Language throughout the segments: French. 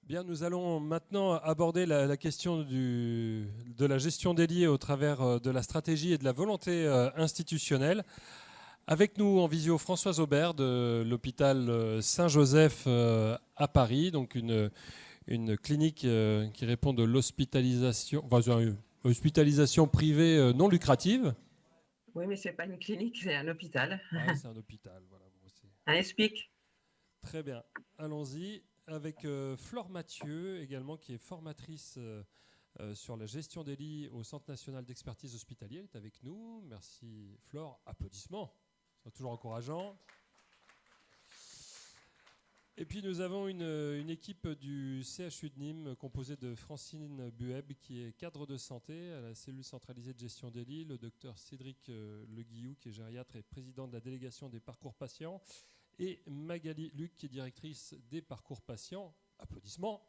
Bien, nous allons maintenant aborder la question de la gestion des lits au travers de la stratégie et de la volonté institutionnelle. Avec nous en visio Françoise Aubert de l'hôpital Saint-Joseph à Paris, donc une clinique qui répond de l'hospitalisation, enfin, une hospitalisation privée non lucrative. Oui, mais c'est pas une clinique, c'est un hôpital. Ouais, c'est un hôpital. Voilà, bon, Un ESPIC. très bien. Allons-y avec Flore Mathieu également, qui est formatrice sur la gestion des lits au Centre national d'expertise hospitalier. Elle est avec nous. Merci Flore. Applaudissements. C'est toujours encourageant. Et puis nous avons une équipe du CHU de Nîmes composée de Francine Bueb, qui est cadre de santé à la cellule centralisée de gestion des lits, le docteur Cédric Le Guillou, qui est gériatre et président de la délégation des parcours patients, et Magali Luc, qui est directrice des parcours patients. Applaudissements.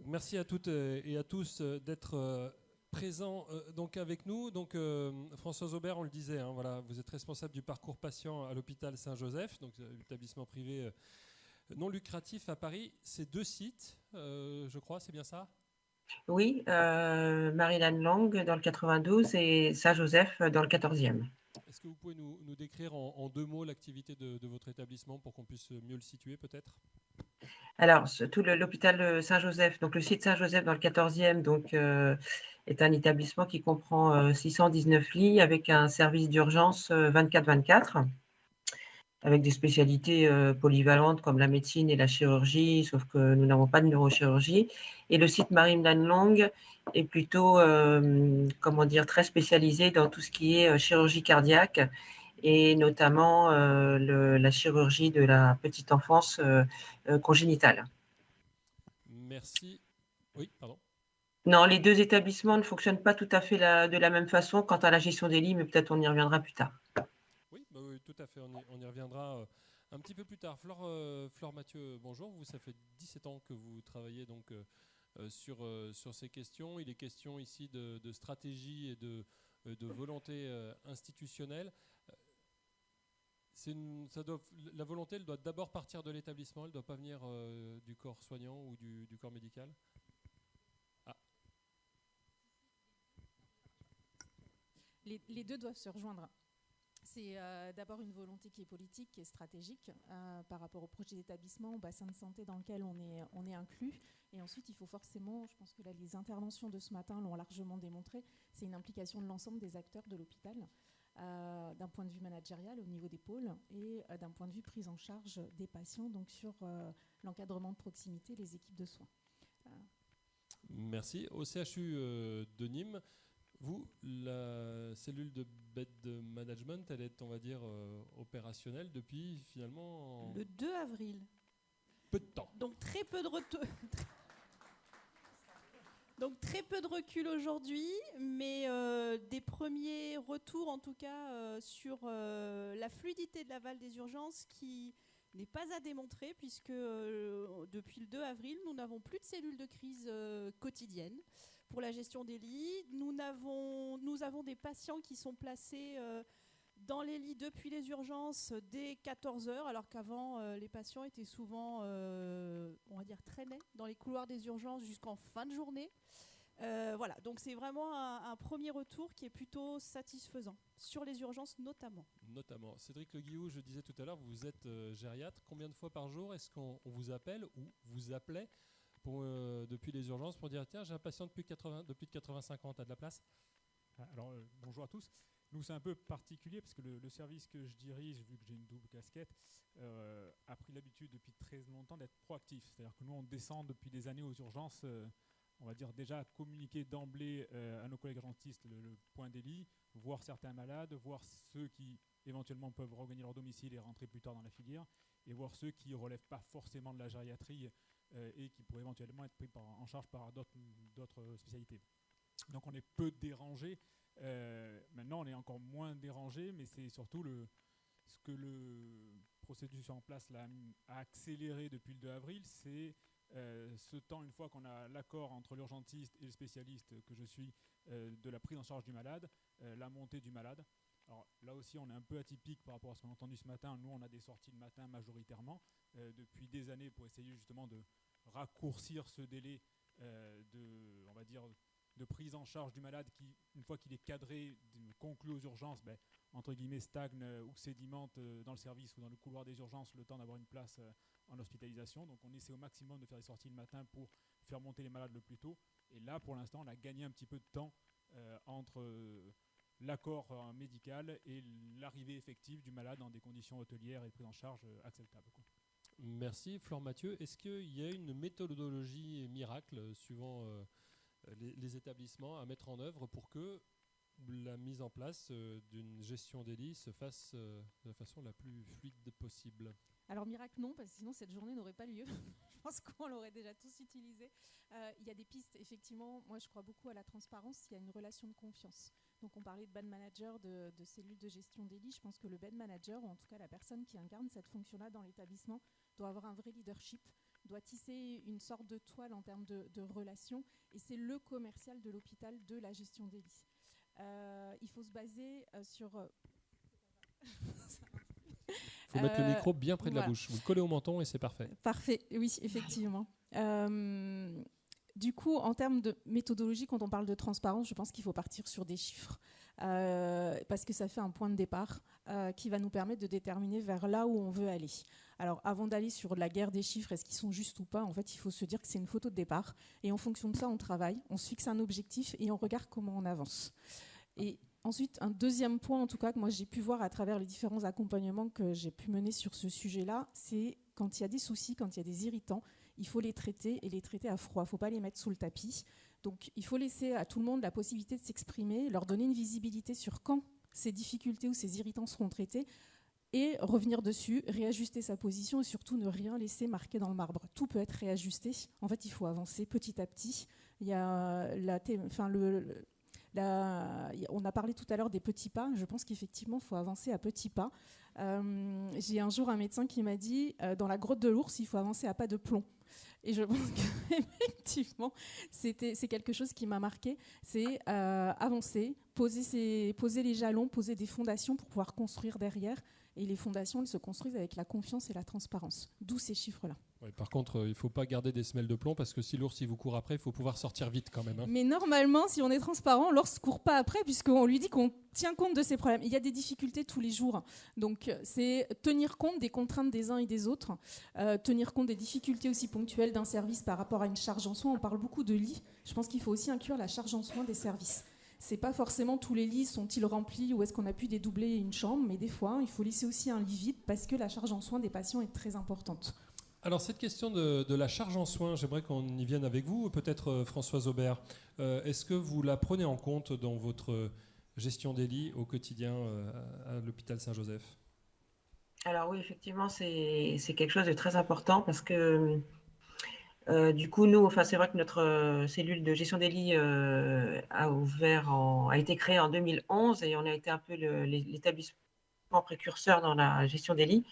Merci à toutes et à tous d'être présents donc avec nous. Donc, Françoise Aubert, on le disait, hein, voilà, vous êtes responsable du parcours patient à l'hôpital Saint-Joseph, donc l'établissement privé non lucratif à Paris. C'est 2 sites, je crois, c'est bien ça? Oui, Maryland Lang dans le 92 et Saint-Joseph dans le 14e. Est-ce que vous pouvez nous décrire en 2 mots l'activité de votre établissement pour qu'on puisse mieux le situer peut-être? Alors, tout l'hôpital Saint-Joseph, donc le site Saint-Joseph dans le 14e, donc, est un établissement qui comprend 619 lits avec un service d'urgence 24/24. Avec des spécialités polyvalentes comme la médecine et la chirurgie, sauf que nous n'avons pas de neurochirurgie. Et le site Marine Lanlang est plutôt, comment dire, très spécialisé dans tout ce qui est chirurgie cardiaque et notamment la chirurgie de la petite enfance congénitale. Merci. Oui, pardon. Non, les deux établissements ne fonctionnent pas tout à fait de la même façon quant à la gestion des lits, mais peut-être on y reviendra plus tard. Oui, bah oui, tout à fait, on y reviendra un petit peu plus tard. Flore Mathieu, bonjour. Vous, ça fait 17 ans que vous travaillez donc sur ces questions. Il est question ici de stratégie et de volonté institutionnelle. La volonté, elle doit d'abord partir de l'établissement, elle ne doit pas venir du corps soignant ou du corps médical. Ah, Les deux doivent se rejoindre. C'est d'abord une volonté qui est politique, qui est stratégique par rapport au projet d'établissement, au bassin de santé dans lequel on est inclus. Et ensuite, il faut forcément, je pense que là, les interventions de ce matin l'ont largement démontré, c'est une implication de l'ensemble des acteurs de l'hôpital, d'un point de vue managérial au niveau des pôles et d'un point de vue prise en charge des patients, donc sur l'encadrement de proximité, les équipes de soins. merci. Au CHU de Nîmes, vous, la cellule de bed management, elle est, on va dire, opérationnelle depuis finalement Le 2 avril. peu de temps. Donc très peu de Donc très peu de recul aujourd'hui, mais des premiers retours en tout cas sur la fluidité de l'aval des urgences qui n'est pas à démontrer puisque depuis le 2 avril, nous n'avons plus de cellules de crise quotidiennes pour la gestion des lits. Nous avons des patients qui sont placés dans les lits depuis les urgences dès 14 heures, alors qu'avant, les patients étaient souvent, on va dire, traînés dans les couloirs des urgences jusqu'en fin de journée. Voilà, donc c'est vraiment un premier retour qui est plutôt satisfaisant, sur les urgences notamment. Notamment. Cédric Le Guillou, je disais tout à l'heure, vous êtes gériatre. Combien de fois par jour est-ce qu'on vous appelle ou vous appelait depuis les urgences pour dire tiens, j'ai un patient depuis de 85 ans, t'as de la place? Alors, bonjour à tous. Nous, c'est un peu particulier parce que le service que je dirige, vu que j'ai une double casquette, a pris l'habitude depuis très longtemps d'être proactif. C'est-à-dire que nous, on descend depuis des années aux urgences, on va dire déjà communiquer d'emblée à nos collègues urgentistes le point des lits, voir certains malades, voir ceux qui éventuellement peuvent regagner leur domicile et rentrer plus tard dans la filière, et voir ceux qui ne relèvent pas forcément de la gériatrie et qui pourraient éventuellement être pris en charge par d'autres spécialités. Donc on est peu dérangé. Maintenant, on est encore moins dérangé, mais c'est surtout ce que le processus en place là, a accéléré depuis le 2 avril, c'est ce temps, une fois qu'on a l'accord entre l'urgentiste et le spécialiste que je suis, de la prise en charge du malade, la montée du malade. Alors là aussi, on est un peu atypique par rapport à ce qu'on a entendu ce matin. Nous, on a des sorties le matin majoritairement depuis des années pour essayer justement de raccourcir ce délai on va dire, de prise en charge du malade qui, une fois qu'il est cadré, conclu aux urgences, entre guillemets, stagne ou sédimente dans le service ou dans le couloir des urgences le temps d'avoir une place en hospitalisation. Donc on essaie au maximum de faire des sorties le matin pour faire monter les malades le plus tôt. Et là, pour l'instant, on a gagné un petit peu de temps entre l'accord médical et l'arrivée effective du malade dans des conditions hôtelières et prise en charge acceptables. Merci. Flore Mathieu, est-ce qu'il y a une méthodologie miracle suivant les établissements à mettre en œuvre pour que la mise en place d'une gestion des lits se fasse de la façon la plus fluide possible? Alors miracle non, parce que sinon cette journée n'aurait pas lieu. Je pense qu'on l'aurait déjà tous utilisé. Il y a des pistes, effectivement, moi je crois beaucoup à la transparence, il y a une relation de confiance. Donc on parlait de bed manager, de cellules de gestion des lits. Je pense que le bed manager, ou en tout cas la personne qui incarne cette fonction-là dans l'établissement, doit avoir un vrai leadership, doit tisser une sorte de toile en termes de relations, et c'est le commercial de l'hôpital de la gestion des lits. Il faut se baser sur... Il faut mettre le micro bien près de la bouche. Vous le collez au menton et c'est parfait. Parfait, oui, effectivement. Du coup, en termes de méthodologie, quand on parle de transparence, je pense qu'il faut partir sur des chiffres. Parce que ça fait un point de départ qui va nous permettre de déterminer vers là où on veut aller. Alors, avant d'aller sur la guerre des chiffres, est-ce qu'ils sont justes ou pas, en fait, il faut se dire que c'est une photo de départ. Et en fonction de ça, on travaille, on se fixe un objectif et on regarde comment on avance. Et ensuite, un deuxième point, en tout cas, que moi j'ai pu voir à travers les différents accompagnements que j'ai pu mener sur ce sujet-là, c'est quand il y a des soucis, quand il y a des irritants, il faut les traiter et les traiter à froid. Il ne faut pas les mettre sous le tapis. Donc, il faut laisser à tout le monde la possibilité de s'exprimer, leur donner une visibilité sur quand ces difficultés ou ces irritants seront traités et revenir dessus, réajuster sa position et surtout ne rien laisser marquer dans le marbre. Tout peut être réajusté. En fait, il faut avancer petit à petit. Il y a on a parlé tout à l'heure des petits pas. Je pense qu'effectivement, il faut avancer à petits pas. J'ai un jour un médecin qui m'a dit dans la grotte de l'ours, il faut avancer à pas de plomb. Et je pense qu'effectivement, c'est quelque chose qui m'a marqué. C'est avancer, poser les jalons, poser des fondations pour pouvoir construire derrière. Et les fondations, elles se construisent avec la confiance et la transparence. D'où ces chiffres-là. Ouais, par contre, il ne faut pas garder des semelles de plomb parce que si l'ours il vous court après, il faut pouvoir sortir vite quand même. Hein. Mais normalement, si on est transparent, l'ours ne court pas après puisqu'on lui dit qu'on tient compte de ses problèmes. Il y a des difficultés tous les jours. Donc, c'est tenir compte des contraintes des uns et des autres, tenir compte des difficultés aussi ponctuelles d'un service par rapport à une charge en soins. On parle beaucoup de lits. Je pense qu'il faut aussi inclure la charge en soins des services. C'est pas forcément tous les lits sont-ils remplis ou est-ce qu'on a pu dédoubler une chambre, mais des fois, il faut laisser aussi un lit vide parce que la charge en soins des patients est très importante. Alors cette question de la charge en soins, j'aimerais qu'on y vienne avec vous, peut-être Françoise Aubert. Est-ce que vous la prenez en compte dans votre gestion des lits au quotidien à l'hôpital Saint-Joseph ? Alors oui, effectivement, c'est quelque chose de très important parce que du coup, nous, c'est vrai que notre cellule de gestion des lits a été créée en 2011 et on a été un peu l'établissement précurseur dans la gestion des lits,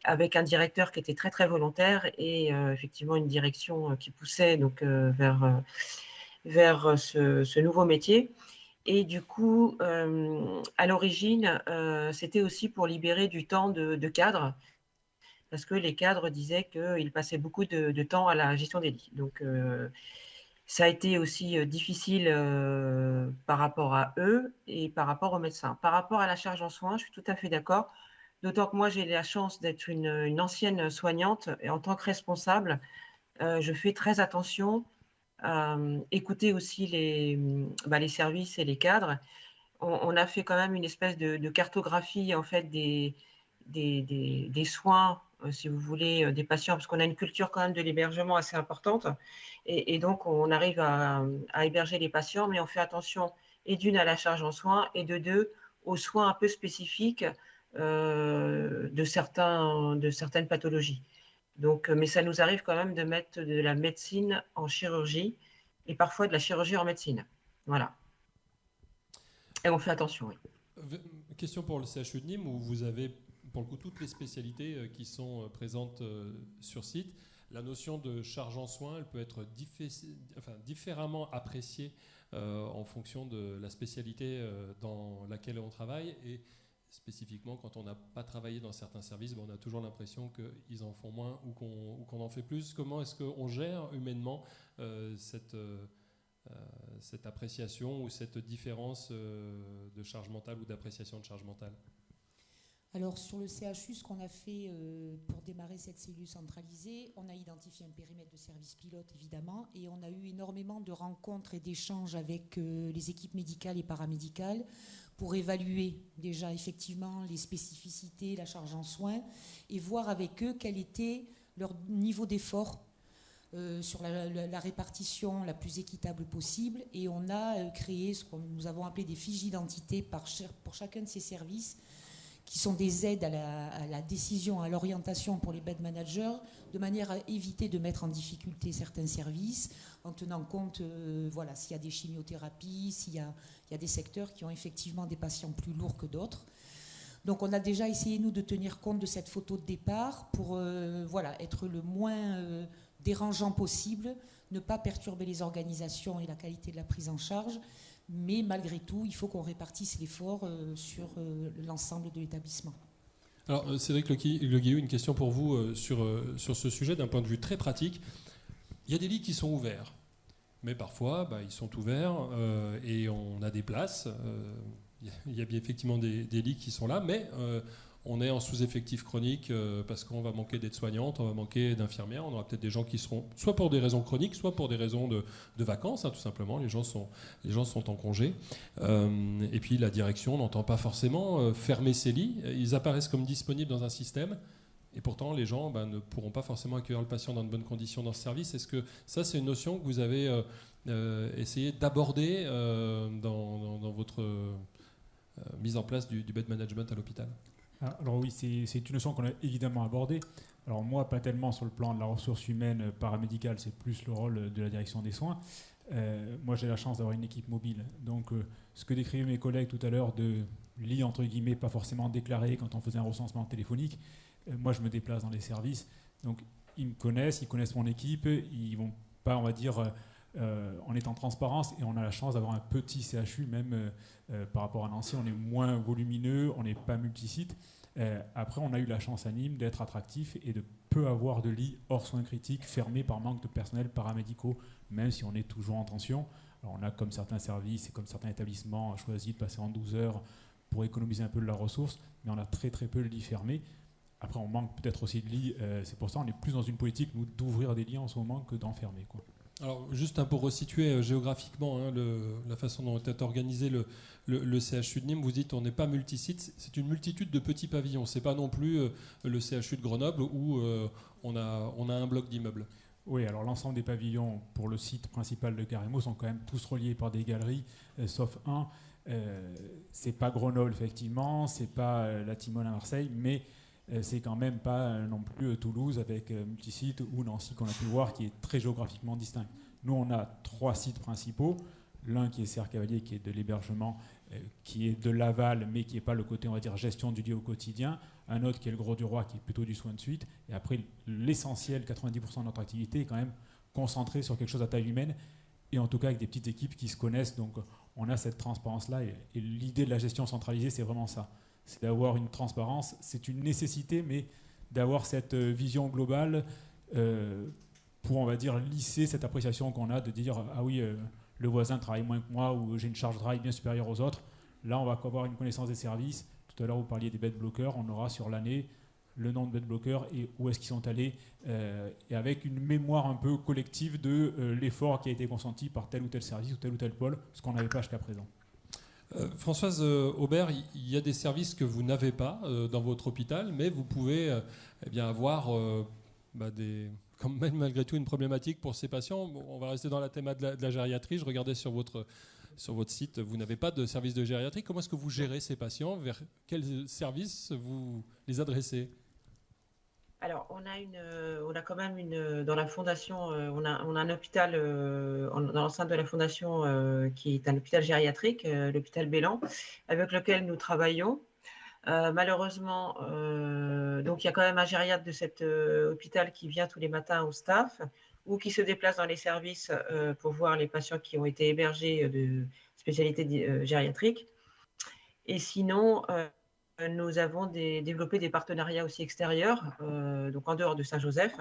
avec un directeur qui était très très volontaire et effectivement une direction qui poussait donc vers ce nouveau métier. Et du coup, à l'origine, c'était aussi pour libérer du temps de cadres, parce que les cadres disaient qu'ils passaient beaucoup de temps à la gestion des lits. Donc, ça a été aussi difficile par rapport à eux et par rapport aux médecins. Par rapport à la charge en soins, je suis tout à fait d'accord. D'autant que moi, j'ai la chance d'être une ancienne soignante et en tant que responsable, je fais très attention à écouter aussi les services et les cadres. On a fait quand même une espèce de cartographie en fait des soins, si vous voulez, des patients, parce qu'on a une culture quand même de l'hébergement assez importante. Et donc, on arrive à héberger les patients, mais on fait attention, et d'une, à la charge en soins, et de deux, aux soins un peu spécifiques de certaines pathologies. Donc, mais ça nous arrive quand même de mettre de la médecine en chirurgie, et parfois de la chirurgie en médecine. Voilà. Et on fait attention, oui. Question pour le CHU de Nîmes, où vous avez pour le coup toutes les spécialités qui sont présentes sur site. La notion de charge en soins, elle peut être différemment appréciée en fonction de la spécialité dans laquelle on travaille. Et spécifiquement, quand on n'a pas travaillé dans certains services, on a toujours l'impression qu'ils en font moins ou qu'on en fait plus. Comment est-ce qu'on gère humainement cette appréciation ou cette différence de charge mentale ou d'appréciation de charge mentale? Alors sur le CHU, ce qu'on a fait pour démarrer cette cellule centralisée, on a identifié un périmètre de service pilote évidemment, et on a eu énormément de rencontres et d'échanges avec les équipes médicales et paramédicales pour évaluer déjà effectivement les spécificités, la charge en soins, et voir avec eux quel était leur niveau d'effort sur la répartition la plus équitable possible. Et on a créé ce que nous avons appelé des fiches d'identité pour chacun de ces services, qui sont des aides à la décision, à l'orientation pour les bed managers, de manière à éviter de mettre en difficulté certains services, en tenant compte s'il y a des chimiothérapies, s'il y a des secteurs qui ont effectivement des patients plus lourds que d'autres. Donc on a déjà essayé, nous, de tenir compte de cette photo de départ pour être le moins dérangeant possible, ne pas perturber les organisations et la qualité de la prise en charge. Mais malgré tout, il faut qu'on répartisse l'effort sur l'ensemble de l'établissement. Alors Cédric Le Guillou, une question pour vous sur ce sujet d'un point de vue très pratique. Il y a des lits qui sont ouverts, mais parfois ils sont ouverts et on a des places. Il y a bien effectivement des lits qui sont là, mais on est en sous-effectif chronique parce qu'on va manquer d'aides-soignantes, on va manquer d'infirmières, on aura peut-être des gens qui seront soit pour des raisons chroniques, soit pour des raisons de vacances, tout simplement. Les gens sont en congé. Et puis la direction n'entend pas forcément fermer ces lits. Ils apparaissent comme disponibles dans un système. Et pourtant, les gens ne pourront pas forcément accueillir le patient dans de bonnes conditions dans ce service. Est-ce que ça, c'est une notion que vous avez essayé d'aborder dans votre mise en place du bed management à l'hôpital? Alors oui, c'est une notion qu'on a évidemment abordée. Alors moi, pas tellement sur le plan de la ressource humaine paramédicale, c'est plus le rôle de la direction des soins. Moi, j'ai la chance d'avoir une équipe mobile. Donc, ce que décrivaient mes collègues tout à l'heure de lits, entre guillemets, pas forcément déclarés quand on faisait un recensement téléphonique, moi, je me déplace dans les services. Donc, ils connaissent mon équipe, ils vont pas, on va dire... on est en transparence et on a la chance d'avoir un petit CHU, même par rapport à Nancy, on est moins volumineux, on n'est pas multisite. Après, on a eu la chance à Nîmes d'être attractif et de peu avoir de lits hors soins critiques fermés par manque de personnel paramédicaux, même si on est toujours en tension. Alors, on a, comme certains services et comme certains établissements, choisi de passer en 12 heures pour économiser un peu de la ressource, mais on a très très peu de lits fermés. Après, on manque peut-être aussi de lits, c'est pour ça qu'on est plus dans une politique, nous, d'ouvrir des lits en ce moment que d'enfermer, quoi. Alors, juste pour resituer géographiquement la façon dont est organisé le CHU de Nîmes, vous dites on n'est pas multisite, c'est une multitude de petits pavillons. C'est pas non plus le CHU de Grenoble où on a un bloc d'immeubles. Oui, alors l'ensemble des pavillons pour le site principal de Carremo sont quand même tous reliés par des galeries, sauf un. C'est pas Grenoble effectivement, c'est pas la Timone à Marseille, mais c'est quand même pas non plus Toulouse avec multisite ou Nancy qu'on a pu voir qui est très géographiquement distinct. Nous, on a 3 sites principaux. L'un qui est Serre Cavalier, qui est de l'hébergement, qui est de l'aval, mais qui n'est pas le côté, on va dire, gestion du lit au quotidien. Un autre qui est le Gros du Roi, qui est plutôt du soin de suite. Et après, l'essentiel, 90% de notre activité est quand même concentré sur quelque chose à taille humaine, et en tout cas avec des petites équipes qui se connaissent. Donc, on a cette transparence-là. Et l'idée de la gestion centralisée, c'est vraiment ça. C'est d'avoir une transparence, c'est une nécessité, mais d'avoir cette vision globale pour, on va dire, lisser cette appréciation qu'on a de dire « Ah oui, le voisin travaille moins que moi » ou « J'ai une charge de travail bien supérieure aux autres ». Là, on va avoir une connaissance des services. Tout à l'heure, vous parliez des bed blockers. On aura sur l'année le nombre de bed blockers et où est-ce qu'ils sont allés, et avec une mémoire un peu collective de l'effort qui a été consenti par tel ou tel service ou tel pôle, ce qu'on n'avait pas jusqu'à présent. Françoise Aubert, il y a des services que vous n'avez pas dans votre hôpital, mais vous pouvez avoir quand même malgré tout une problématique pour ces patients. Bon, on va rester dans la thématique de la gériatrie. Je regardais sur votre site, vous n'avez pas de service de gériatrie. Comment est-ce que vous gérez ces patients? Vers quels services vous les adressez? Alors, on a quand même dans la fondation, on a un hôpital dans l'enceinte de la fondation qui est un hôpital gériatrique, l'hôpital Bélan, avec lequel nous travaillons. Malheureusement, donc il y a quand même un gériatre de cet hôpital qui vient tous les matins au staff ou qui se déplace dans les services pour voir les patients qui ont été hébergés de spécialité gériatrique. Et sinon, nous avons développé des partenariats aussi extérieurs, donc en dehors de Saint-Joseph.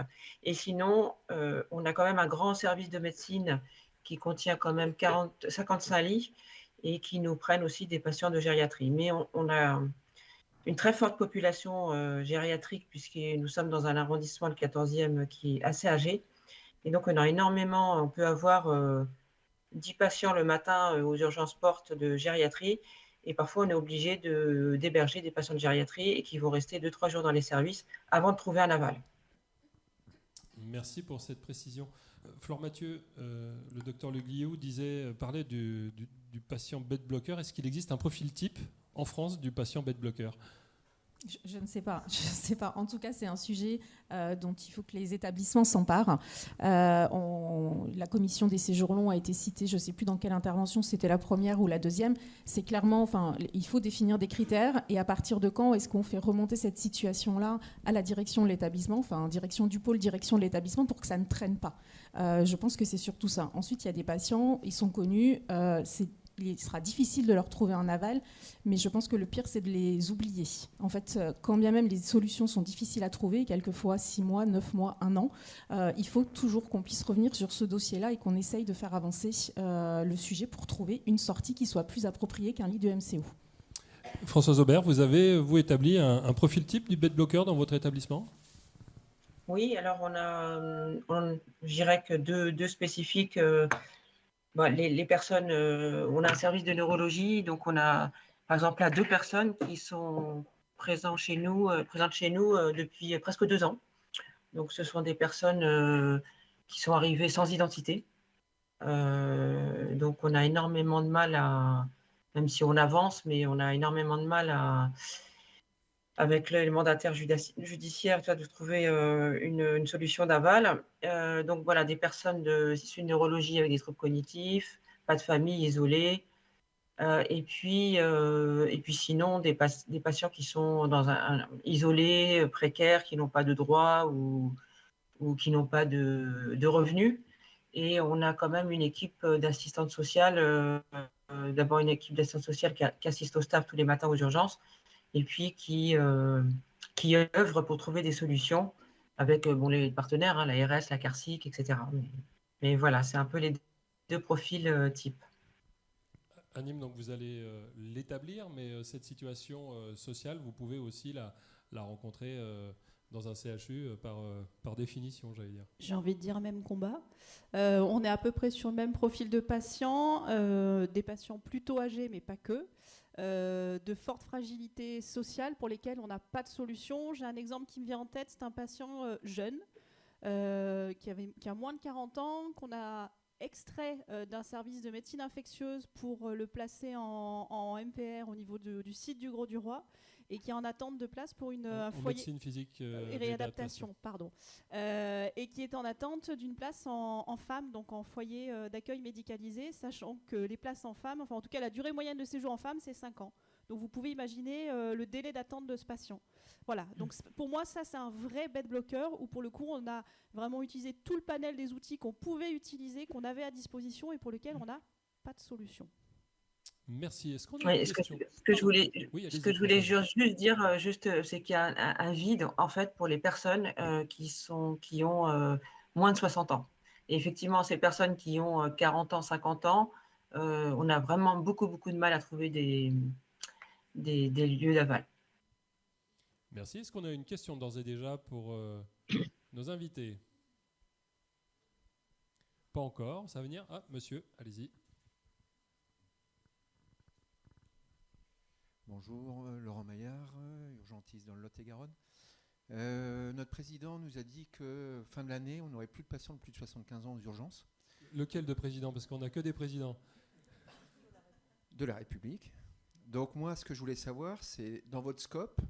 Et sinon, on a quand même un grand service de médecine qui contient quand même 55 lits et qui nous prennent aussi des patients de gériatrie. Mais on a une très forte population gériatrique puisque nous sommes dans un arrondissement, le 14e, qui est assez âgé. Et donc, on peut avoir 10 patients le matin aux urgences portes de gériatrie. Et parfois, on est obligé d'héberger des patients de gériatrie et qui vont rester 2-3 jours dans les services avant de trouver un aval. Merci pour cette précision. Flore Mathieu, le docteur Le Guillou parlait du patient bed blocker. Est-ce qu'il existe un profil type en France du patient bed blocker ? Je ne sais pas. En tout cas, c'est un sujet dont il faut que les établissements s'emparent. La commission des séjours longs a été citée, je ne sais plus dans quelle intervention, c'était la première ou la deuxième. C'est clairement, il faut définir des critères et à partir de quand est-ce qu'on fait remonter cette situation-là à la direction de l'établissement, direction du pôle, direction de l'établissement pour que ça ne traîne pas. Je pense que c'est surtout ça. Ensuite, il y a des patients, ils sont connus, il sera difficile de leur trouver un aval, mais je pense que le pire, c'est de les oublier. En fait, quand bien même les solutions sont difficiles à trouver, quelquefois 6 mois, 9 mois, 1 an, il faut toujours qu'on puisse revenir sur ce dossier-là et qu'on essaye de faire avancer le sujet pour trouver une sortie qui soit plus appropriée qu'un lit de MCO. Françoise Aubert, vous avez, établi un profil type du bed blocker dans votre établissement ? Oui, alors je dirais que deux spécifiques. Les personnes, on a un service de neurologie, donc on a par exemple là 2 personnes qui sont présentes chez nous depuis presque 2 ans. Donc ce sont des personnes qui sont arrivées sans identité. Donc on a énormément de mal même si on avance, mais on a énormément de mal avec le mandataire judiciaire, de trouver une solution d'aval. Donc voilà, des personnes issues de neurologie avec des troubles cognitifs, pas de famille, isolée. Et puis sinon, des patients qui sont isolés, précaires, qui n'ont pas de droits ou qui n'ont pas de revenus. Et on a quand même une équipe d'assistantes sociales, d'abord une équipe d'assistantes sociales qui assiste au staff tous les matins aux urgences, et puis qui œuvre pour trouver des solutions avec les partenaires, l'ARS, la CARSIC, etc. Mais voilà, c'est un peu les 2 profils types. Anime, donc vous allez l'établir, mais cette situation sociale, vous pouvez aussi la rencontrer dans un CHU par définition, j'allais dire. J'ai envie de dire même combat. On est à peu près sur le même profil de patients, des patients plutôt âgés, mais pas que. De forte fragilité sociale pour lesquelles on n'a pas de solution. J'ai un exemple qui me vient en tête, c'est un patient jeune qui a moins de 40 ans, qu'on a extrait d'un service de médecine infectieuse pour le placer en MPR au niveau du site du Gros-du-Roi et qui est en attente de place pour un foyer médecine physique et réadaptation, et qui est en attente d'une place en femmes, donc en foyer d'accueil médicalisé, sachant que les places en femmes, en tout cas la durée moyenne de séjour en femmes, c'est 5 ans. Donc vous pouvez imaginer le délai d'attente de ce patient. Voilà, donc pour moi ça c'est un vrai bed blocker où pour le coup on a vraiment utilisé tout le panel des outils qu'on pouvait utiliser, qu'on avait à disposition et pour lequel on n'a pas de solution. Merci. Est-ce qu'on a une question ? Ce que je voulais juste dire, c'est qu'il y a un vide en fait pour les personnes qui ont moins de 60 ans. Et effectivement, ces personnes qui ont 40 ans, 50 ans, on a vraiment beaucoup de mal à trouver des lieux d'aval. Merci. Est-ce qu'on a une question d'ores et déjà pour nos invités ? Pas encore. Ça va venir ? Ah, monsieur, allez-y. Bonjour, Laurent Maillard, urgentiste dans le Lot-et-Garonne. Notre président nous a dit que fin de l'année, on n'aurait plus de patients de plus de 75 ans aux urgences. Lequel de président ? Parce qu'on n'a que des présidents. De la République. Donc moi, ce que je voulais savoir, c'est dans votre scope,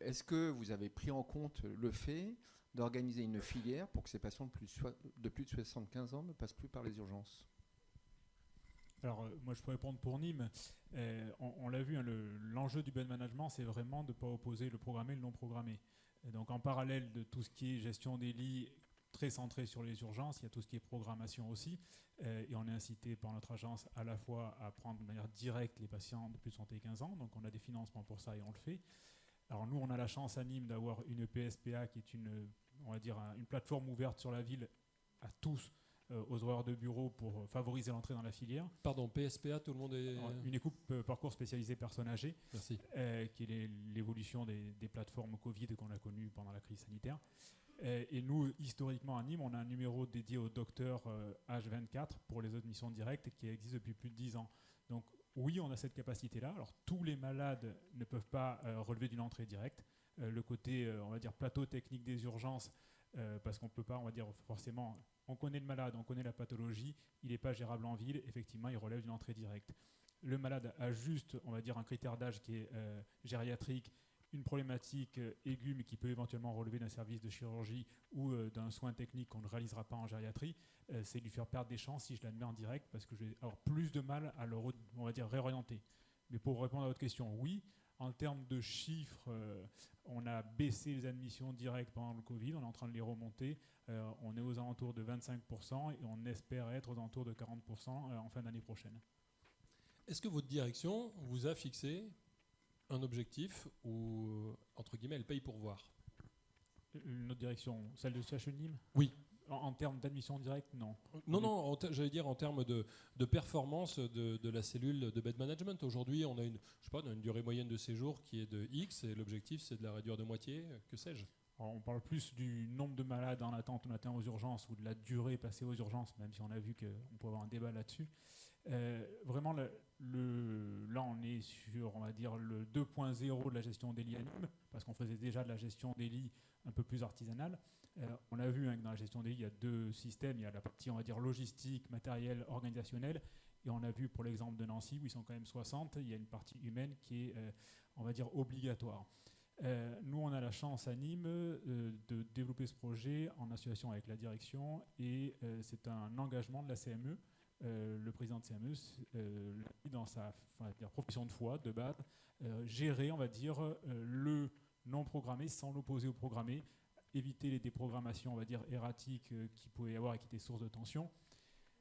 est-ce que vous avez pris en compte le fait d'organiser une filière pour que ces patients de plus de 75 ans ne passent plus par les urgences ? Alors, moi, je peux répondre pour Nîmes. On l'a vu, hein, l'enjeu du bed management, c'est vraiment de ne pas opposer le programmé et le non programmé. Et donc, en parallèle de tout ce qui est gestion des lits, très centré sur les urgences, il y a tout ce qui est programmation aussi. Et on est incité par notre agence à la fois à prendre de manière directe les patients de plus de 75 ans. Donc, on a des financements pour ça et on le fait. Alors, nous, on a la chance à Nîmes d'avoir une PSPA qui est on va dire, une plateforme ouverte sur la ville à tous, aux horaires de bureau pour favoriser l'entrée dans la filière. Pardon, PSPA, tout le monde est... Une équipe parcours spécialisée personnes âgées, Merci. Qui est l'évolution des plateformes Covid qu'on a connues pendant la crise sanitaire. Et nous, historiquement à Nîmes, on a un numéro dédié au docteur H24 pour les admissions directes qui existe depuis plus de 10 ans. Donc oui, on a cette capacité-là. Alors tous les malades ne peuvent pas relever d'une entrée directe. Le côté, on va dire, plateau technique des urgences, parce qu'on ne peut pas, on va dire, forcément, on connaît le malade, on connaît la pathologie, il n'est pas gérable en ville, effectivement, il relève d'une entrée directe. Le malade a juste, on va dire, un critère d'âge qui est gériatrique, une problématique aiguë, mais qui peut éventuellement relever d'un service de chirurgie ou d'un soin technique qu'on ne réalisera pas en gériatrie, c'est lui faire perdre des chances si je l'admets en direct, parce que je vais avoir plus de mal à le, on va dire, réorienter. Mais pour répondre à votre question, oui. En termes de chiffres, on a baissé les admissions directes pendant le Covid, on est en train de les remonter. On est aux alentours de 25% et on espère être aux alentours de 40% en fin d'année prochaine. Est-ce que votre direction vous a fixé un objectif ou, entre guillemets, elle paye pour voir? Notre direction, celle de CHU Nîmes ? Oui. En termes d'admission directe, non. Non, j'allais dire en termes de performance de la cellule de bed management. Aujourd'hui, on a une durée moyenne de séjour qui est de X et l'objectif, c'est de la réduire de moitié, que sais-je. Alors, on parle plus du nombre de malades en attente matin aux urgences ou de la durée passée aux urgences, même si on a vu qu'on peut avoir un débat là-dessus. Vraiment, là, on est sur, on va dire, le 2.0 de la gestion des lits à Nîmes, parce qu'on faisait déjà de la gestion des lits un peu plus artisanale. On a vu que dans la gestion des lits, il y a deux systèmes. Il y a la partie, on va dire, logistique, matérielle, organisationnelle. Et on a vu pour l'exemple de Nancy, où ils sont quand même 60, il y a une partie humaine qui est, on va dire, obligatoire. Nous, on a la chance à Nîmes de développer ce projet en association avec la direction. Et c'est un engagement de la CME. Le président de CME, dans sa profession de foi, de base, gérer, on va dire, le non programmé sans l'opposer au programmé, éviter les déprogrammations, on va dire, erratiques qui pouvaient y avoir et qui étaient source de tension.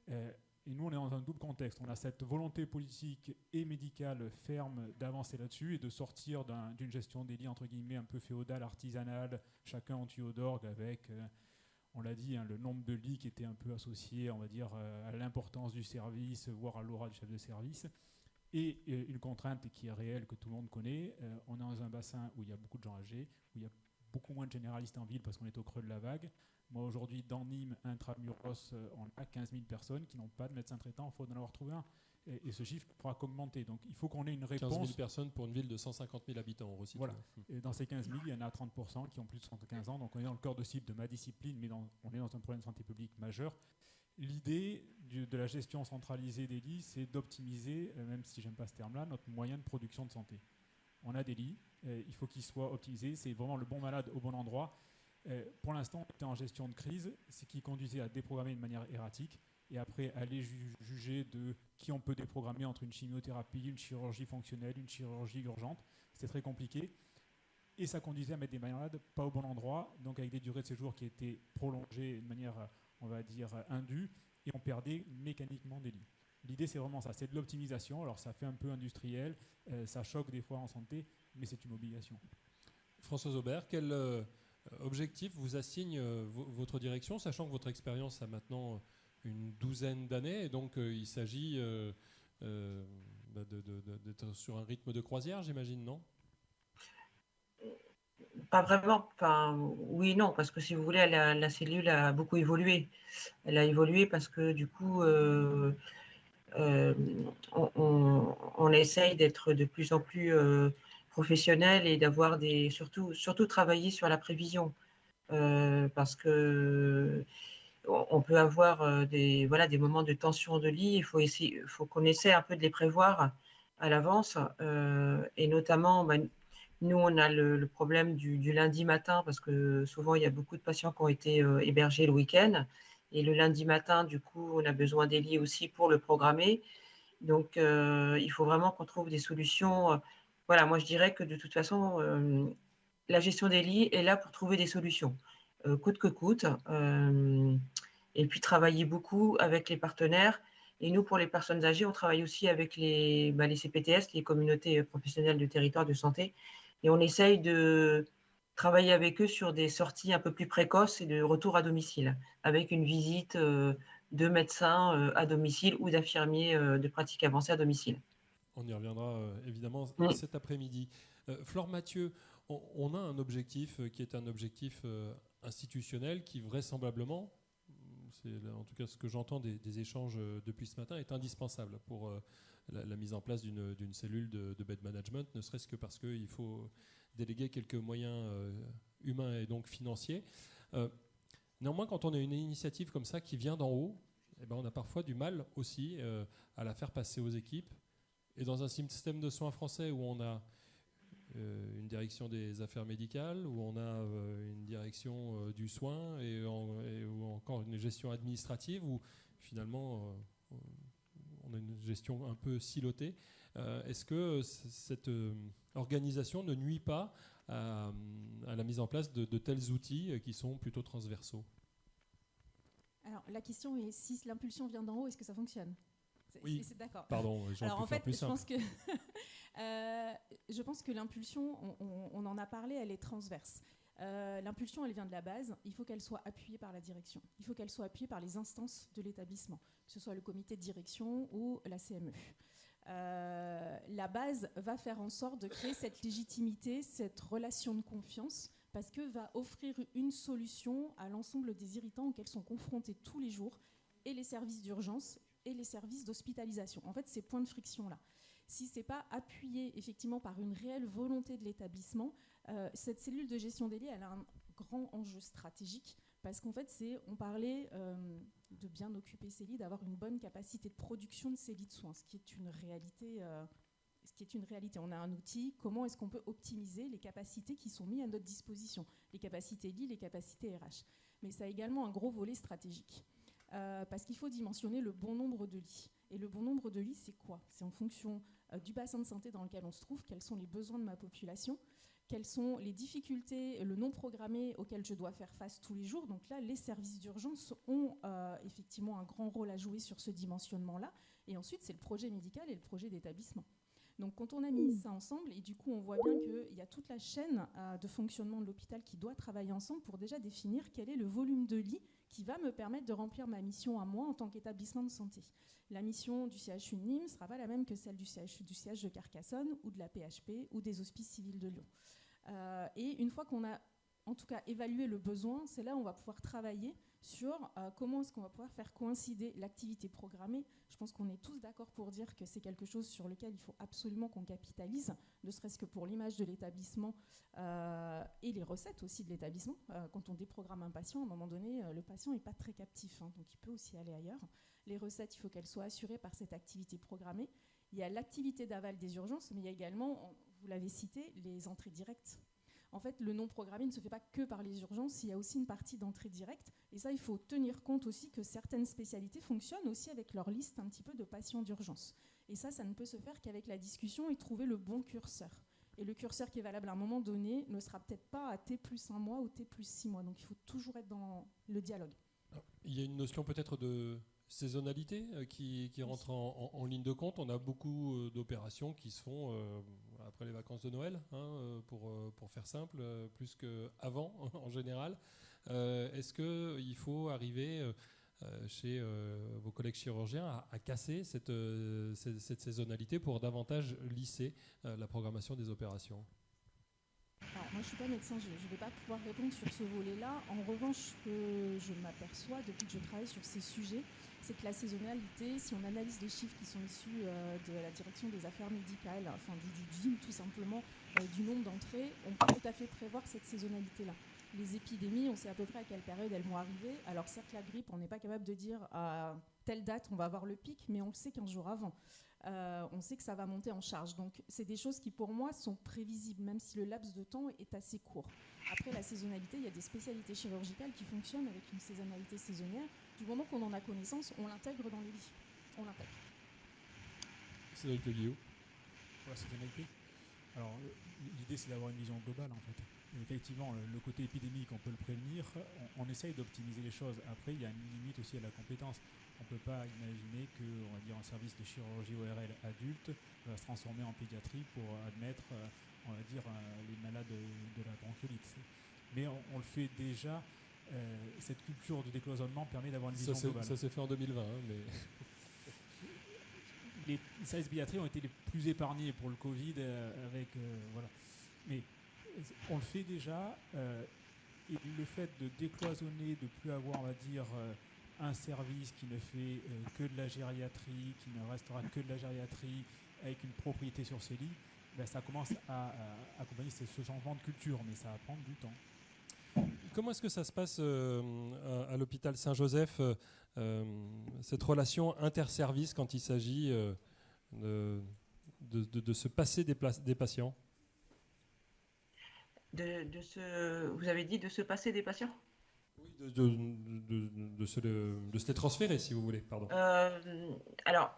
Et nous, on est dans un double contexte. On a cette volonté politique et médicale ferme d'avancer là-dessus et de sortir d'une gestion des lits, entre guillemets, un peu féodale, artisanale, chacun en tuyau d'orgue avec... on l'a dit, hein, le nombre de lits qui était un peu associé, on va dire, à l'importance du service, voire à l'aura du chef de service. Et une contrainte qui est réelle, que tout le monde connaît. On est dans un bassin où il y a beaucoup de gens âgés, où il y a beaucoup moins de généralistes en ville parce qu'on est au creux de la vague. Moi, aujourd'hui, dans Nîmes, intramuros, on a 15 000 personnes qui n'ont pas de médecin traitant, il faut en avoir trouvé un. Et ce chiffre ne pourra qu'augmenter. Donc, il faut qu'on ait une réponse. 15 000 personnes pour une ville de 150 000 habitants, on resitue. Voilà. Et dans ces 15 000, il y en a 30% qui ont plus de 75 ans. Donc, on est dans le cœur de cible de ma discipline, mais on est dans un problème de santé publique majeur. L'idée de la gestion centralisée des lits, c'est d'optimiser, même si j'aime pas ce terme-là, notre moyen de production de santé. On a des lits, il faut qu'ils soient optimisés, c'est vraiment le bon malade au bon endroit. Pour l'instant, on était en gestion de crise, ce qui conduisait à déprogrammer de manière erratique et après aller juger de qui on peut déprogrammer entre une chimiothérapie, une chirurgie fonctionnelle, une chirurgie urgente. C'était très compliqué. Et ça conduisait à mettre des malades pas au bon endroit, donc avec des durées de séjour qui étaient prolongées de manière, on va dire, indue, et on perdait mécaniquement des lits. L'idée, c'est vraiment ça, c'est de l'optimisation. Alors, ça fait un peu industriel, ça choque des fois en santé, mais c'est une obligation. Françoise Aubert, quel objectif vous assigne votre direction, sachant que votre expérience a maintenant une douzaine d'années, et donc il s'agit d'être sur un rythme de croisière, j'imagine, non ? Pas vraiment. Enfin, oui, non, parce que si vous voulez, la cellule a beaucoup évolué. Elle a évolué parce que du coup, on essaye d'être de plus en plus professionnel et d'avoir surtout travailler sur la prévision. Parce que on peut avoir des moments de tension de lit. Il faut qu'on essaie un peu de les prévoir à l'avance. Et notamment, nous, on a le problème du lundi matin parce que souvent, il y a beaucoup de patients qui ont été hébergés le week-end. Et le lundi matin, du coup, on a besoin des lits aussi pour le programmer. Donc, il faut vraiment qu'on trouve des solutions. Voilà, moi, je dirais que de toute façon, la gestion des lits est là pour trouver des solutions, coûte que coûte. Et puis, travailler beaucoup avec les partenaires. Et nous, pour les personnes âgées, on travaille aussi avec les CPTS, les communautés professionnelles de territoire de santé. Et on essaye de travailler avec eux sur des sorties un peu plus précoces et de retour à domicile, avec une visite de médecins à domicile ou d'infirmiers de pratique avancée à domicile. On y reviendra évidemment Oui. cet après-midi. Flore Mathieu, on a un objectif qui est un objectif institutionnel qui vraisemblablement, c'est en tout cas ce que j'entends des échanges depuis ce matin, est indispensable pour la mise en place d'une cellule de bed management, ne serait-ce que parce qu'il faut déléguer quelques moyens humains et donc financiers. Néanmoins, quand on a une initiative comme ça qui vient d'en haut, eh ben on a parfois du mal aussi à la faire passer aux équipes. Et dans un système de soins français où on a une direction des affaires médicales, où on a une direction du soin ou encore une gestion administrative, où finalement on a une gestion un peu silotée, est-ce que cette organisation ne nuit pas à la mise en place de tels outils qui sont plutôt transversaux? Alors la question est, si l'impulsion vient d'en haut, est-ce que ça fonctionne? Oui, c'est d'accord. Pardon, Alors en fait, plus simple. je pense que l'impulsion, on en a parlé, elle est transverse. L'impulsion, elle vient de la base. Il faut qu'elle soit appuyée par la direction. Il faut qu'elle soit appuyée par les instances de l'établissement, que ce soit le comité de direction ou la CME. La base va faire en sorte de créer cette légitimité, cette relation de confiance, parce que va offrir une solution à l'ensemble des irritants auxquels sont confrontés tous les jours, et les services d'urgence et les services d'hospitalisation. En fait, ces points de friction-là. Si ce n'est pas appuyé effectivement par une réelle volonté de l'établissement, cette cellule de gestion des lits, elle a un grand enjeu stratégique, parce qu'en fait, on parlait de bien occuper ces lits, d'avoir une bonne capacité de production de ces lits de soins, ce qui est une réalité. On a un outil, comment est-ce qu'on peut optimiser les capacités qui sont mises à notre disposition, les capacités lits, les capacités RH. Mais ça a également un gros volet stratégique. Parce qu'il faut dimensionner le bon nombre de lits. Et le bon nombre de lits, c'est quoi? C'est en fonction du bassin de santé dans lequel on se trouve, quels sont les besoins de ma population, quelles sont les difficultés, le non programmé auquel je dois faire face tous les jours. Donc là, les services d'urgence ont effectivement un grand rôle à jouer sur ce dimensionnement-là. Et ensuite, c'est le projet médical et le projet d'établissement. Donc quand on a mis ça ensemble, et du coup on voit bien qu'il y a toute la chaîne de fonctionnement de l'hôpital qui doit travailler ensemble pour déjà définir quel est le volume de lits qui va me permettre de remplir ma mission à moi en tant qu'établissement de santé. La mission du CHU de Nîmes ne sera pas la même que celle du CH de Carcassonne ou de la PHP ou des hospices civils de Lyon. Et une fois qu'on a en tout cas évalué le besoin, c'est là où on va pouvoir travailler sur comment est-ce qu'on va pouvoir faire coïncider l'activité programmée. Je pense qu'on est tous d'accord pour dire que c'est quelque chose sur lequel il faut absolument qu'on capitalise, ne serait-ce que pour l'image de l'établissement et les recettes aussi de l'établissement. Quand on déprogramme un patient, à un moment donné, le patient n'est pas très captif, hein, donc il peut aussi aller ailleurs. Les recettes, il faut qu'elles soient assurées par cette activité programmée. Il y a l'activité d'aval des urgences, mais il y a également, vous l'avez cité, les entrées directes. En fait, le non programmé ne se fait pas que par les urgences, il y a aussi une partie d'entrée directe. Et ça, il faut tenir compte aussi que certaines spécialités fonctionnent aussi avec leur liste un petit peu de patients d'urgence. Et ça ne peut se faire qu'avec la discussion et trouver le bon curseur. Et le curseur qui est valable à un moment donné ne sera peut-être pas à T+1 mois ou T+6 mois. Donc il faut toujours être dans le dialogue. Il y a une notion peut-être de saisonnalité qui rentre en ligne de compte. On a beaucoup d'opérations qui se font après les vacances de Noël, hein, pour faire simple, plus qu'avant en général. Est-ce qu'il faut arriver chez vos collègues chirurgiens à casser cette saisonnalité pour davantage lisser la programmation des opérations? Alors, moi, je ne suis pas médecin, je ne vais pas pouvoir répondre sur ce volet-là. En revanche, ce que je m'aperçois depuis que je travaille sur ces sujets, c'est que la saisonnalité, si on analyse les chiffres qui sont issus de la direction des affaires médicales, enfin du DIM tout simplement, du nombre d'entrées, on peut tout à fait prévoir cette saisonnalité-là. Les épidémies, on sait à peu près à quelle période elles vont arriver. Alors certes, la grippe, on n'est pas capable de dire à telle date on va avoir le pic, mais on le sait 15 jours avant. On sait que ça va monter en charge. Donc c'est des choses qui pour moi sont prévisibles, même si le laps de temps est assez court. Après la saisonnalité, il y a des spécialités chirurgicales qui fonctionnent avec une saisonnalité saisonnière. Du moment qu'on en a connaissance, on l'intègre dans les lits. On l'intègre. Cédric Le Guillaume. Voilà, c'est NIP. Alors, l'idée, c'est d'avoir une vision globale, en fait. Et effectivement, le côté épidémique, on peut le prévenir. On essaye d'optimiser les choses. Après, il y a une limite aussi à la compétence. On ne peut pas imaginer un service de chirurgie ORL adulte va se transformer en pédiatrie pour admettre, les malades de la bronchiolite. Mais on le fait déjà. Cette culture du décloisonnement permet d'avoir une vision globale. Ça s'est fait en 2020, mais... Les services de pédiatrie ont été les plus épargnés pour le Covid, voilà. Mais on le fait déjà. Et le fait de décloisonner, de ne plus avoir, on va dire, un service qui ne fait que de la gériatrie, qui ne restera que de la gériatrie, avec une propriété sur ses lits, ben, ça commence à accompagner ce changement de culture, mais ça va prendre du temps. Comment est-ce que ça se passe à l'hôpital Saint-Joseph, cette relation interservice quand il s'agit de se passer des patients? Vous avez dit de se passer des patients? Oui, de se les transférer, si vous voulez, pardon. Alors,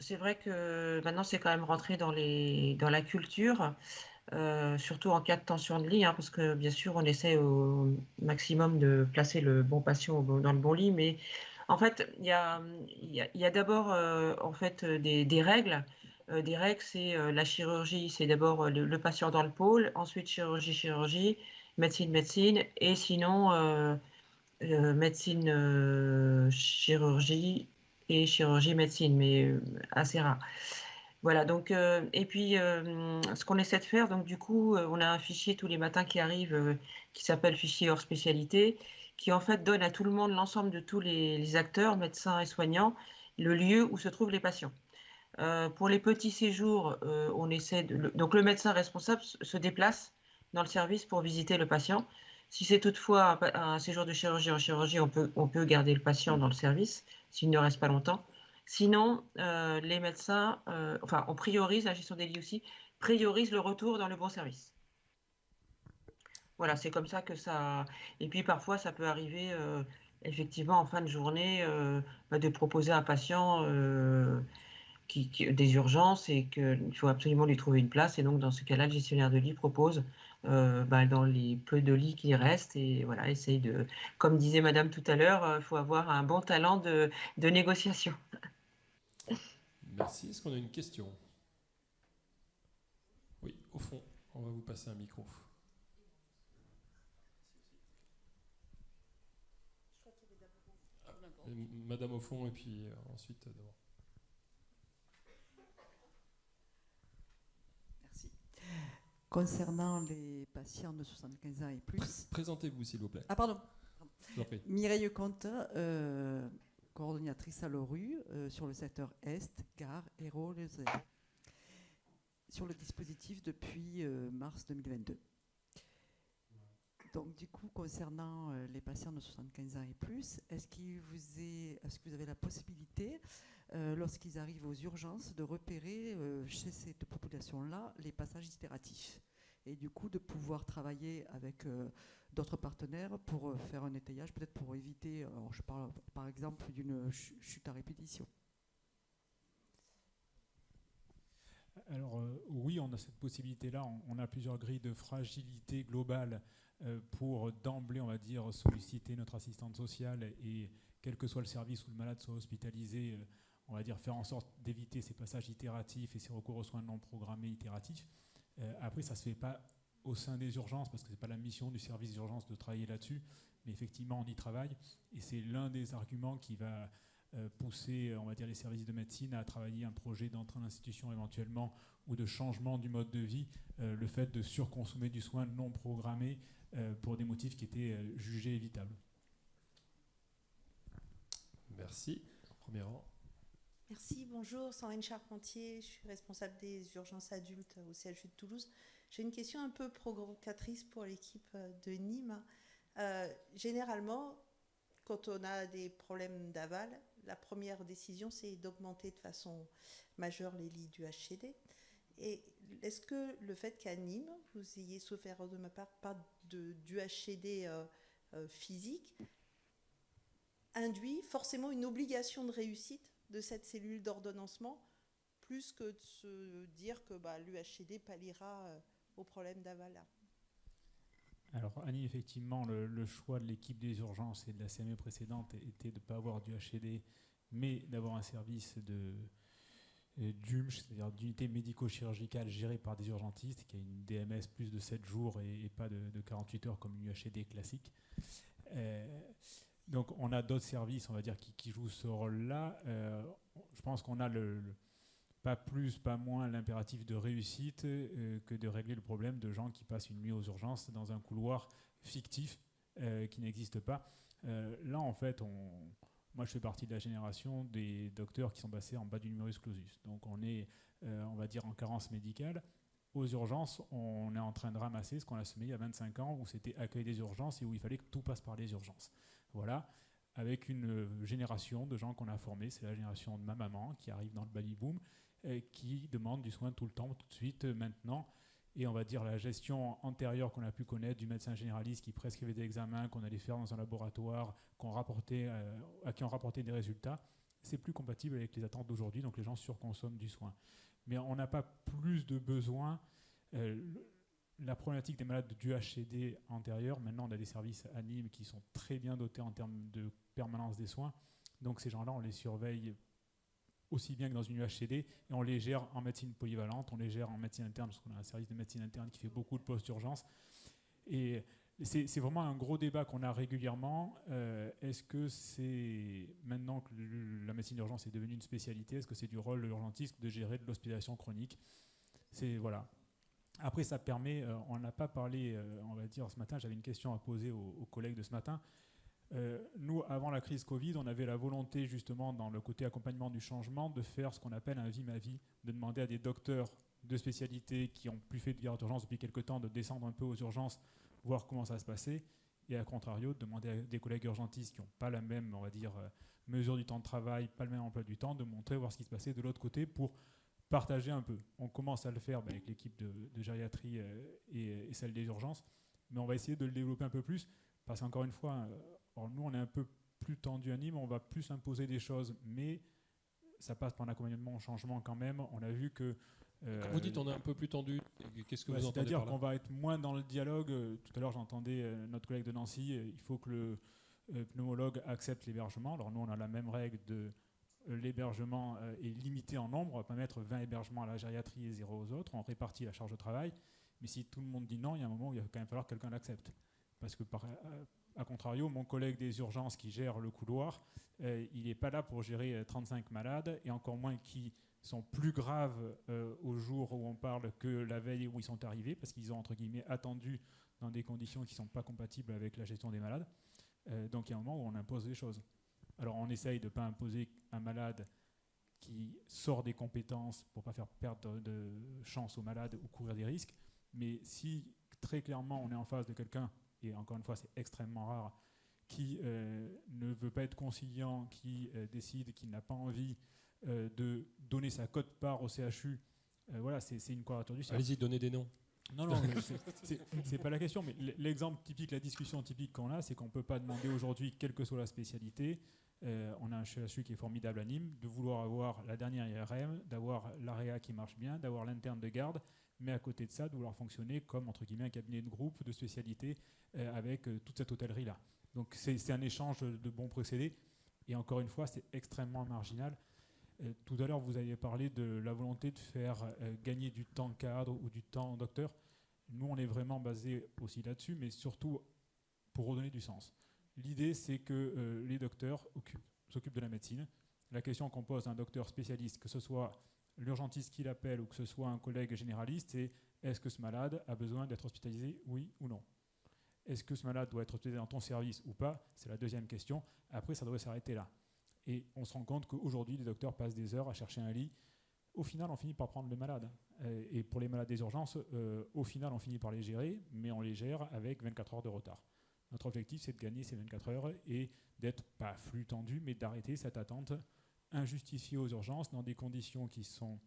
c'est vrai que maintenant, c'est quand même rentré dans la culture, surtout en cas de tension de lit, hein, parce que bien sûr, on essaie au maximum de placer le bon patient dans le bon lit, mais en fait, il y a d'abord en fait, des règles. Des règles, c'est la chirurgie, c'est d'abord le patient dans le pôle, ensuite chirurgie, médecine, et sinon médecine, chirurgie et chirurgie-médecine, mais assez rare. Voilà, donc, et puis ce qu'on essaie de faire, donc du coup, on a un fichier tous les matins qui arrive qui s'appelle fichier hors spécialité, qui en fait donne à tout le monde, l'ensemble de tous les acteurs, médecins et soignants, le lieu où se trouvent les patients. Pour les petits séjours, on essaie donc le médecin responsable se déplace dans le service pour visiter le patient. Si c'est toutefois un séjour de chirurgie en chirurgie, on peut garder le patient dans le service s'il ne reste pas longtemps. Sinon, les médecins, on priorise, la gestion des lits aussi, priorise le retour dans le bon service. Voilà, c'est comme ça que ça... Et puis parfois, ça peut arriver, effectivement, en fin de journée, de proposer à un patient des urgences et qu'il faut absolument lui trouver une place. Et donc, dans ce cas-là, le gestionnaire de lit propose, dans les peu de lits qui restent, et voilà, essaye de... Comme disait Madame tout à l'heure, il faut avoir un bon talent de négociation. Merci. Est-ce qu'on a une question? Oui, au fond, on va vous passer un micro. Madame au fond, et puis ensuite devant. Merci. Concernant les patients de 75 ans et plus... Présentez-vous, s'il vous plaît. Ah, pardon. Mireille Comte, coordonnatrice à l'ORU sur le secteur Est, Gare, Hérault, Les Ailes, sur le dispositif depuis mars 2022. Donc, du coup, concernant les patients de 75 ans et plus, est-ce que vous avez la possibilité, lorsqu'ils arrivent aux urgences, de repérer chez cette population-là les passages itératifs et du coup de pouvoir travailler avec d'autres partenaires pour faire un étayage, peut-être pour éviter, je parle par exemple d'une chute à répétition? Alors oui, on a cette possibilité-là. On a plusieurs grilles de fragilité globale pour d'emblée, on va dire, solliciter notre assistante sociale et quel que soit le service où le malade soit hospitalisé, on va dire faire en sorte d'éviter ces passages itératifs et ces recours aux soins non programmés itératifs. Après, ça ne se fait pas au sein des urgences parce que ce n'est pas la mission du service d'urgence de travailler là-dessus, mais effectivement, on y travaille et c'est l'un des arguments qui va pousser, on va dire, les services de médecine à travailler un projet d'entrée en institution éventuellement ou de changement du mode de vie, le fait de surconsommer du soin non programmé pour des motifs qui étaient jugés évitables. Merci. Premier rang. Merci, bonjour, Sandrine Charpentier, je suis responsable des urgences adultes au CHU de Toulouse. J'ai une question un peu provocatrice pour l'équipe de Nîmes. Généralement, quand on a des problèmes d'aval, la première décision, c'est d'augmenter de façon majeure les lits du HCD. Et est-ce que le fait qu'à Nîmes, vous ayez, sauf erreur de ma part, pas du HCD physique, induit forcément une obligation de réussite de cette cellule d'ordonnancement plus que de se dire que l'UHCD palliera au problème d'aval. Alors Annie, effectivement, le choix de l'équipe des urgences et de la CME précédente était de ne pas avoir du HCD, mais d'avoir un service d'UMCH, c'est-à-dire d'unité médico-chirurgicale gérée par des urgentistes, qui a une DMS plus de 7 jours et pas de 48 heures comme une UHCD classique. Donc on a d'autres services, on va dire, qui jouent ce rôle-là. Je pense qu'on a pas plus, pas moins l'impératif de réussite que de régler le problème de gens qui passent une nuit aux urgences dans un couloir fictif qui n'existe pas. Là, en fait, moi, je fais partie de la génération des docteurs qui sont passés en bas du numerus clausus. Donc, on est, on va dire, en carence médicale. Aux urgences, on est en train de ramasser ce qu'on a semé il y a 25 ans, où c'était accueil des urgences et où il fallait que tout passe par les urgences. Voilà, avec une génération de gens qu'on a formés. C'est la génération de ma maman qui arrive dans le baby-boom, qui demande du soin tout le temps, tout de suite, maintenant. Et on va dire la gestion antérieure qu'on a pu connaître du médecin généraliste qui prescrivait des examens qu'on allait faire dans un laboratoire, à qui on rapportait des résultats, c'est plus compatible avec les attentes d'aujourd'hui, donc les gens surconsomment du soin. Mais on n'a pas plus de besoin. La problématique des malades du HCD antérieur, maintenant on a des services à Nîmes qui sont très bien dotés en termes de permanence des soins, donc ces gens-là on les surveille aussi bien que dans une UHCD, et on les gère en médecine polyvalente, on les gère en médecine interne, parce qu'on a un service de médecine interne qui fait beaucoup de post-urgence. Et c'est vraiment un gros débat qu'on a régulièrement. Est-ce que c'est, maintenant que la médecine d'urgence est devenue une spécialité, est-ce que c'est du rôle de l'urgentiste de gérer de l'hospitalisation chronique ? Voilà. Après, ça permet, on n'a pas parlé, on va dire, ce matin, j'avais une question à poser aux collègues de ce matin. Nous, avant la crise Covid, on avait la volonté justement dans le côté accompagnement du changement de faire ce qu'on appelle un vie-ma-vie, de demander à des docteurs de spécialité qui ont plus fait de garde d'urgence depuis quelques temps de descendre un peu aux urgences, voir comment ça se passait, et à contrario, de demander à des collègues urgentistes qui n'ont pas la même, on va dire, mesure du temps de travail, pas le même emploi du temps, de montrer, voir ce qui se passait de l'autre côté pour partager un peu. On commence à le faire avec l'équipe de gériatrie et celle des urgences, mais on va essayer de le développer un peu plus, parce qu'encore une fois, alors nous, on est un peu plus tendu à Nîmes, on va plus imposer des choses, mais ça passe par un accompagnement au changement quand même. On a vu que... Quand vous dites on est un peu plus tendu, qu'est-ce que vous entendez par là ? C'est-à-dire qu'on va être moins dans le dialogue. Tout à l'heure, j'entendais notre collègue de Nancy, il faut que le pneumologue accepte l'hébergement. Alors nous, on a la même règle de l'hébergement est limité en nombre. On ne va pas mettre 20 hébergements à la gériatrie et 0 aux autres. On répartit la charge de travail. Mais si tout le monde dit non, il y a un moment où il va quand même falloir que quelqu'un l'accepte. Parce que a contrario, mon collègue des urgences qui gère le couloir, il n'est pas là pour gérer 35 malades, et encore moins qui sont plus graves au jour où on parle que la veille où ils sont arrivés, parce qu'ils ont, entre guillemets, attendu dans des conditions qui ne sont pas compatibles avec la gestion des malades. Donc il y a un moment où on impose des choses. Alors on essaye de ne pas imposer un malade qui sort des compétences pour ne pas faire perdre de chance aux malades ou courir des risques, mais si très clairement on est en face de quelqu'un, et encore une fois c'est extrêmement rare, qui ne veut pas être conciliant, qui décide qu'il n'a pas envie de donner sa quote-part au CHU, voilà, c'est une quadrature du cercle. Allez-y, donnez des noms. Non, c'est pas la question, mais l'exemple typique, la discussion typique qu'on a, c'est qu'on ne peut pas demander aujourd'hui, quelle que soit la spécialité, on a un CHU qui est formidable à Nîmes, de vouloir avoir la dernière IRM, d'avoir l'AREA qui marche bien, d'avoir l'interne de garde, mais à côté de ça, de vouloir fonctionner comme, entre guillemets, un cabinet de groupe de spécialité avec toute cette hôtellerie-là. Donc c'est un échange de bons procédés, et encore une fois, c'est extrêmement marginal. Tout à l'heure, vous avez parlé de la volonté de faire gagner du temps cadre ou du temps docteur. Nous, on est vraiment basé aussi là-dessus, mais surtout pour redonner du sens. L'idée, c'est que les docteurs s'occupent de la médecine. La question qu'on pose à un docteur spécialiste, que ce soit l'urgentiste qui l'appelle ou que ce soit un collègue généraliste, c'est est-ce que ce malade a besoin d'être hospitalisé, oui ou non ? Est-ce que ce malade doit être hospitalisé dans ton service ou pas ? C'est la deuxième question. Après, ça devrait s'arrêter là. Et on se rend compte qu'aujourd'hui, les docteurs passent des heures à chercher un lit. Au final, on finit par prendre le malade. Et pour les malades des urgences, au final, on finit par les gérer, mais on les gère avec 24 heures de retard. Notre objectif, c'est de gagner ces 24 heures et d'être, pas flux tendu, mais d'arrêter cette attente injustifiée aux urgences dans des conditions qui ne sont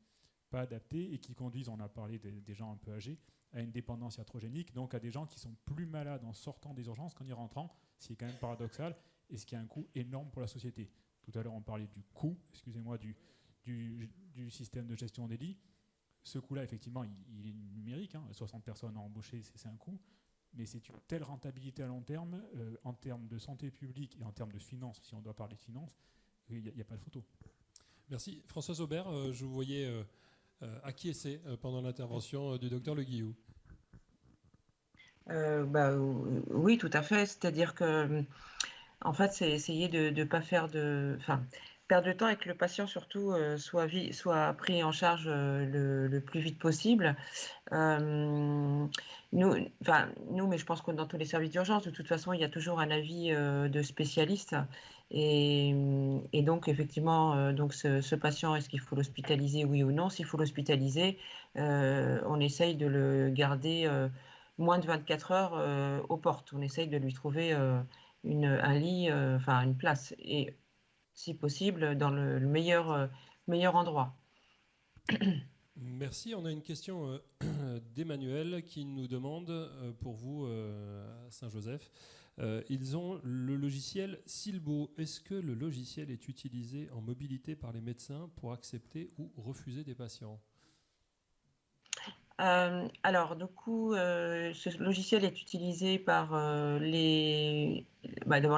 pas adaptées et qui conduisent, on a parlé des gens un peu âgés, à une dépendance iatrogénique, donc à des gens qui sont plus malades en sortant des urgences qu'en y rentrant, ce qui est quand même paradoxal et ce qui a un coût énorme pour la société. Tout à l'heure, on parlait du coût, excusez-moi, du système de gestion des lits. Ce coût-là, effectivement, il est numérique. 60 personnes à embaucher, c'est un coût. Mais c'est une telle rentabilité à long terme, en termes de santé publique et en termes de finances, si on doit parler de finances, il n'y a pas de photo. Merci. Françoise Aubert, je vous voyais acquiescer pendant l'intervention du docteur Le Guillou. Oui, tout à fait. C'est-à-dire que, en fait, c'est essayer de ne pas faire perdre de temps et que le patient surtout soit pris en charge le plus vite possible. Nous, mais je pense que dans tous les services d'urgence, de toute façon, il y a toujours un avis de spécialiste. Et donc, effectivement, ce patient, est-ce qu'il faut l'hospitaliser, oui ou non? S'il faut l'hospitaliser, on essaye de le garder moins de 24 heures aux portes. On essaye de lui trouver un lit, une place. Et si possible, dans le meilleur endroit. Merci. On a une question d'Emmanuel qui nous demande, pour vous, à Saint-Joseph, ils ont le logiciel Silbo. Est-ce que le logiciel est utilisé en mobilité par les médecins pour accepter ou refuser des patients ? Alors, du coup, ce logiciel est utilisé par d'abord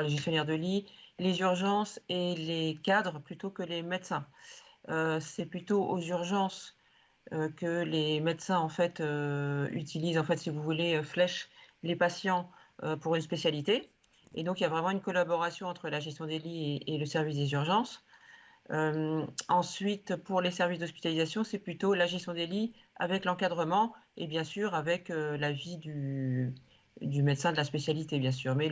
les gestionnaires de lits, les urgences et les cadres plutôt que les médecins. C'est plutôt aux urgences que les médecins en fait utilisent, en fait, si vous voulez, flèchent les patients pour une spécialité. Et donc, il y a vraiment une collaboration entre la gestion des lits et le service des urgences. Ensuite, pour les services d'hospitalisation, c'est plutôt la gestion des lits avec l'encadrement et bien sûr avec l'avis du médecin de la spécialité, bien sûr. Mais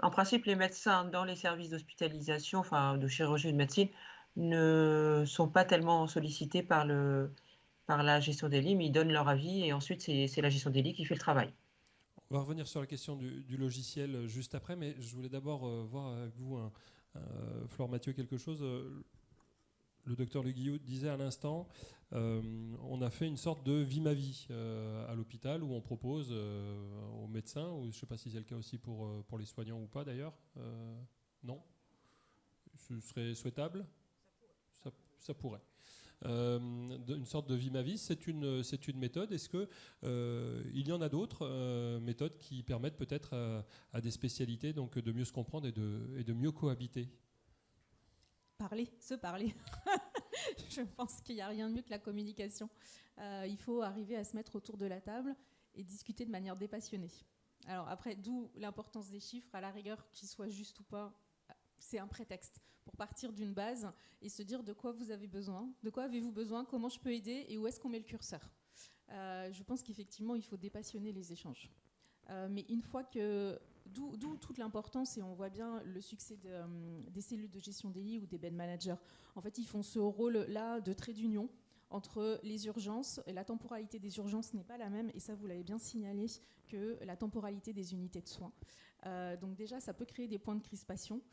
en principe, les médecins dans les services d'hospitalisation, de chirurgie ou de médecine, ne sont pas tellement sollicités par la gestion des lits, mais ils donnent leur avis et ensuite c'est la gestion des lits qui fait le travail. On va revenir sur la question du logiciel juste après, mais je voulais d'abord voir avec vous, Flore Mathieu, quelque chose. Le docteur Le Guillou disait à l'instant, on a fait une sorte de vie ma vie à l'hôpital où on propose aux médecins, ou je ne sais pas si c'est le cas aussi pour les soignants ou pas d'ailleurs. Non ? Ce serait souhaitable ? Ça pourrait. Une sorte de vie ma vie, c'est une méthode. Est-ce que il y en a d'autres méthodes qui permettent peut-être à des spécialités donc de mieux se comprendre et de mieux cohabiter ? Se parler. Je pense qu'il n'y a rien de mieux que la communication. Il faut arriver à se mettre autour de la table et discuter de manière dépassionnée. Alors après, d'où l'importance des chiffres, à la rigueur, qu'ils soient justes ou pas, c'est un prétexte pour partir d'une base et se dire de quoi vous avez besoin, de quoi avez-vous besoin, comment je peux aider et où est-ce qu'on met le curseur. Je pense qu'effectivement, il faut dépassionner les échanges. Mais une fois que... D'où toute l'importance, et on voit bien le succès des cellules de gestion des lits ou des bed managers. En fait, ils font ce rôle-là de trait d'union entre les urgences, et la temporalité des urgences n'est pas la même, et ça, vous l'avez bien signalé, que la temporalité des unités de soins. Donc déjà, ça peut créer des points de crispation.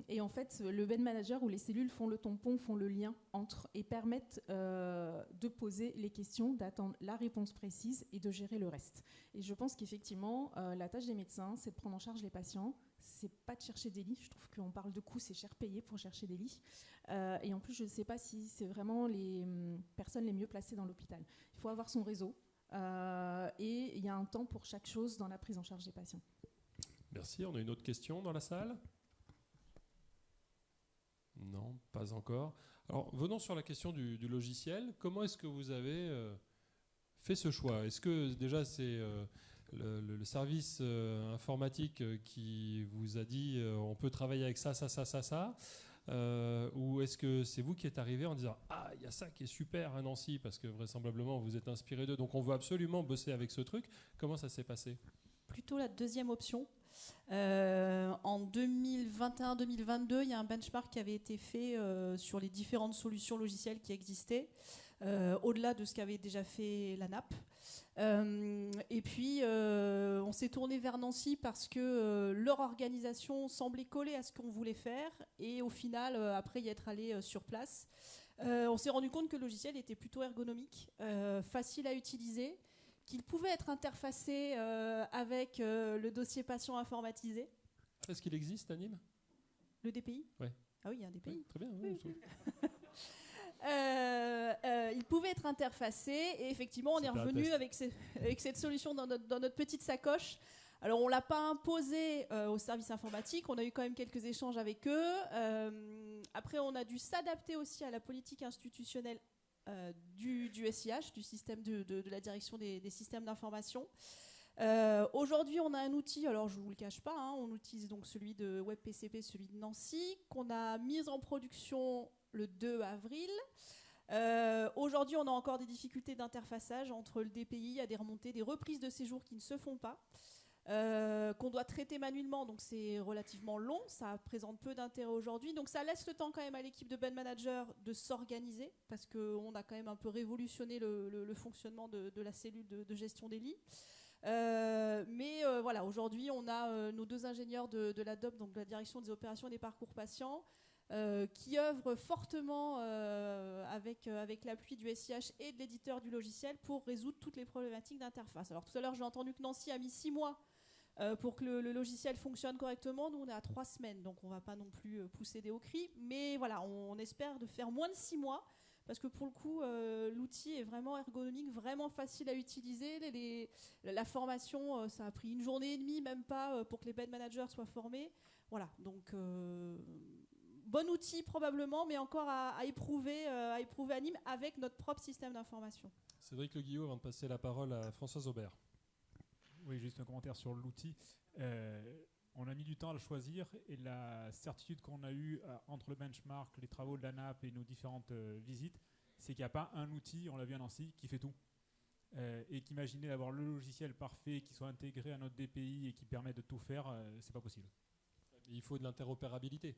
Et en fait, le bed manager ou les cellules font le tampon, font le lien entre et permettent de poser les questions, d'attendre la réponse précise et de gérer le reste. Et je pense qu'effectivement, la tâche des médecins, c'est de prendre en charge les patients. C'est pas de chercher des lits. Je trouve qu'on parle de coûts, c'est cher payé pour chercher des lits. Et en plus, je ne sais pas si c'est vraiment les personnes les mieux placées dans l'hôpital. Il faut avoir son réseau. Et il y a un temps pour chaque chose dans la prise en charge des patients. Merci. On a une autre question dans la salle ? Non, pas encore. Alors, venons sur la question du logiciel. Comment est-ce que vous avez fait ce choix ? Est-ce que déjà c'est le service informatique qui vous a dit on peut travailler avec ça, ou est-ce que c'est vous qui êtes arrivé en disant ah, il y a ça qui est super à Nancy, parce que vraisemblablement vous êtes inspiré d'eux, donc on veut absolument bosser avec ce truc. Comment ça s'est passé ? Plutôt la deuxième option. En 2021-2022, il y a un benchmark qui avait été fait sur les différentes solutions logicielles qui existaient, au-delà de ce qu'avait déjà fait la NAP. Et puis, on s'est tourné vers Nancy parce que leur organisation semblait coller à ce qu'on voulait faire. Et au final, après y être allé sur place, on s'est rendu compte que le logiciel était plutôt ergonomique, facile à utiliser, qu'il pouvait être interfacé avec le dossier patient informatisé. Est-ce qu'il existe à Nîmes ? Le DPI ? Oui. Ah oui, il y a un DPI. Oui, très bien. Oui. Il pouvait être interfacé et effectivement on est revenu avec cette solution dans notre petite sacoche. Alors on ne l'a pas imposé au service informatique, on a eu quand même quelques échanges avec eux. Après on a dû s'adapter aussi à la politique institutionnelle du SIH, du système de la direction des systèmes d'information. Aujourd'hui on a un outil, alors je ne vous le cache pas, on utilise donc celui de WebPCP, celui de Nancy, qu'on a mis en production le 2 avril. Aujourd'hui, on a encore des difficultés d'interfaçage entre le DPI, il y a des remontées, des reprises de séjour qui ne se font pas, qu'on doit traiter manuellement, donc c'est relativement long, ça présente peu d'intérêt aujourd'hui. Donc ça laisse le temps quand même à l'équipe de bed manager de s'organiser, parce qu'on a quand même un peu révolutionné le fonctionnement de la cellule de gestion des lits. Mais voilà, aujourd'hui, on a nos 2 ingénieurs de la DOP, donc de la direction des opérations et des parcours patients, qui œuvrent fortement avec l'appui du SIH et de l'éditeur du logiciel pour résoudre toutes les problématiques d'interface. Alors tout à l'heure, j'ai entendu que Nancy a mis 6 mois pour que le logiciel fonctionne correctement. Nous, on est à 3 semaines, donc on ne va pas non plus pousser des hauts cris. Mais voilà, on espère de faire moins de 6 mois, parce que pour le coup, l'outil est vraiment ergonomique, vraiment facile à utiliser. La formation, ça a pris 1 journée et demie, même pas, pour que les bed managers soient formés. Voilà, donc bon outil probablement, mais encore à éprouver à Nîmes avec notre propre système d'information. Cédric Le Guillot, avant de passer la parole à Françoise Aubert. Oui, juste un commentaire sur l'outil. On a mis du temps à le choisir et la certitude qu'on a eue entre le benchmark, les travaux de l'ANAP et nos différentes visites, c'est qu'il n'y a pas un outil, on l'a vu à Nancy, qui fait tout. Et qu'imaginer d'avoir le logiciel parfait qui soit intégré à notre DPI et qui permet de tout faire, c'est pas possible. Il faut de l'interopérabilité.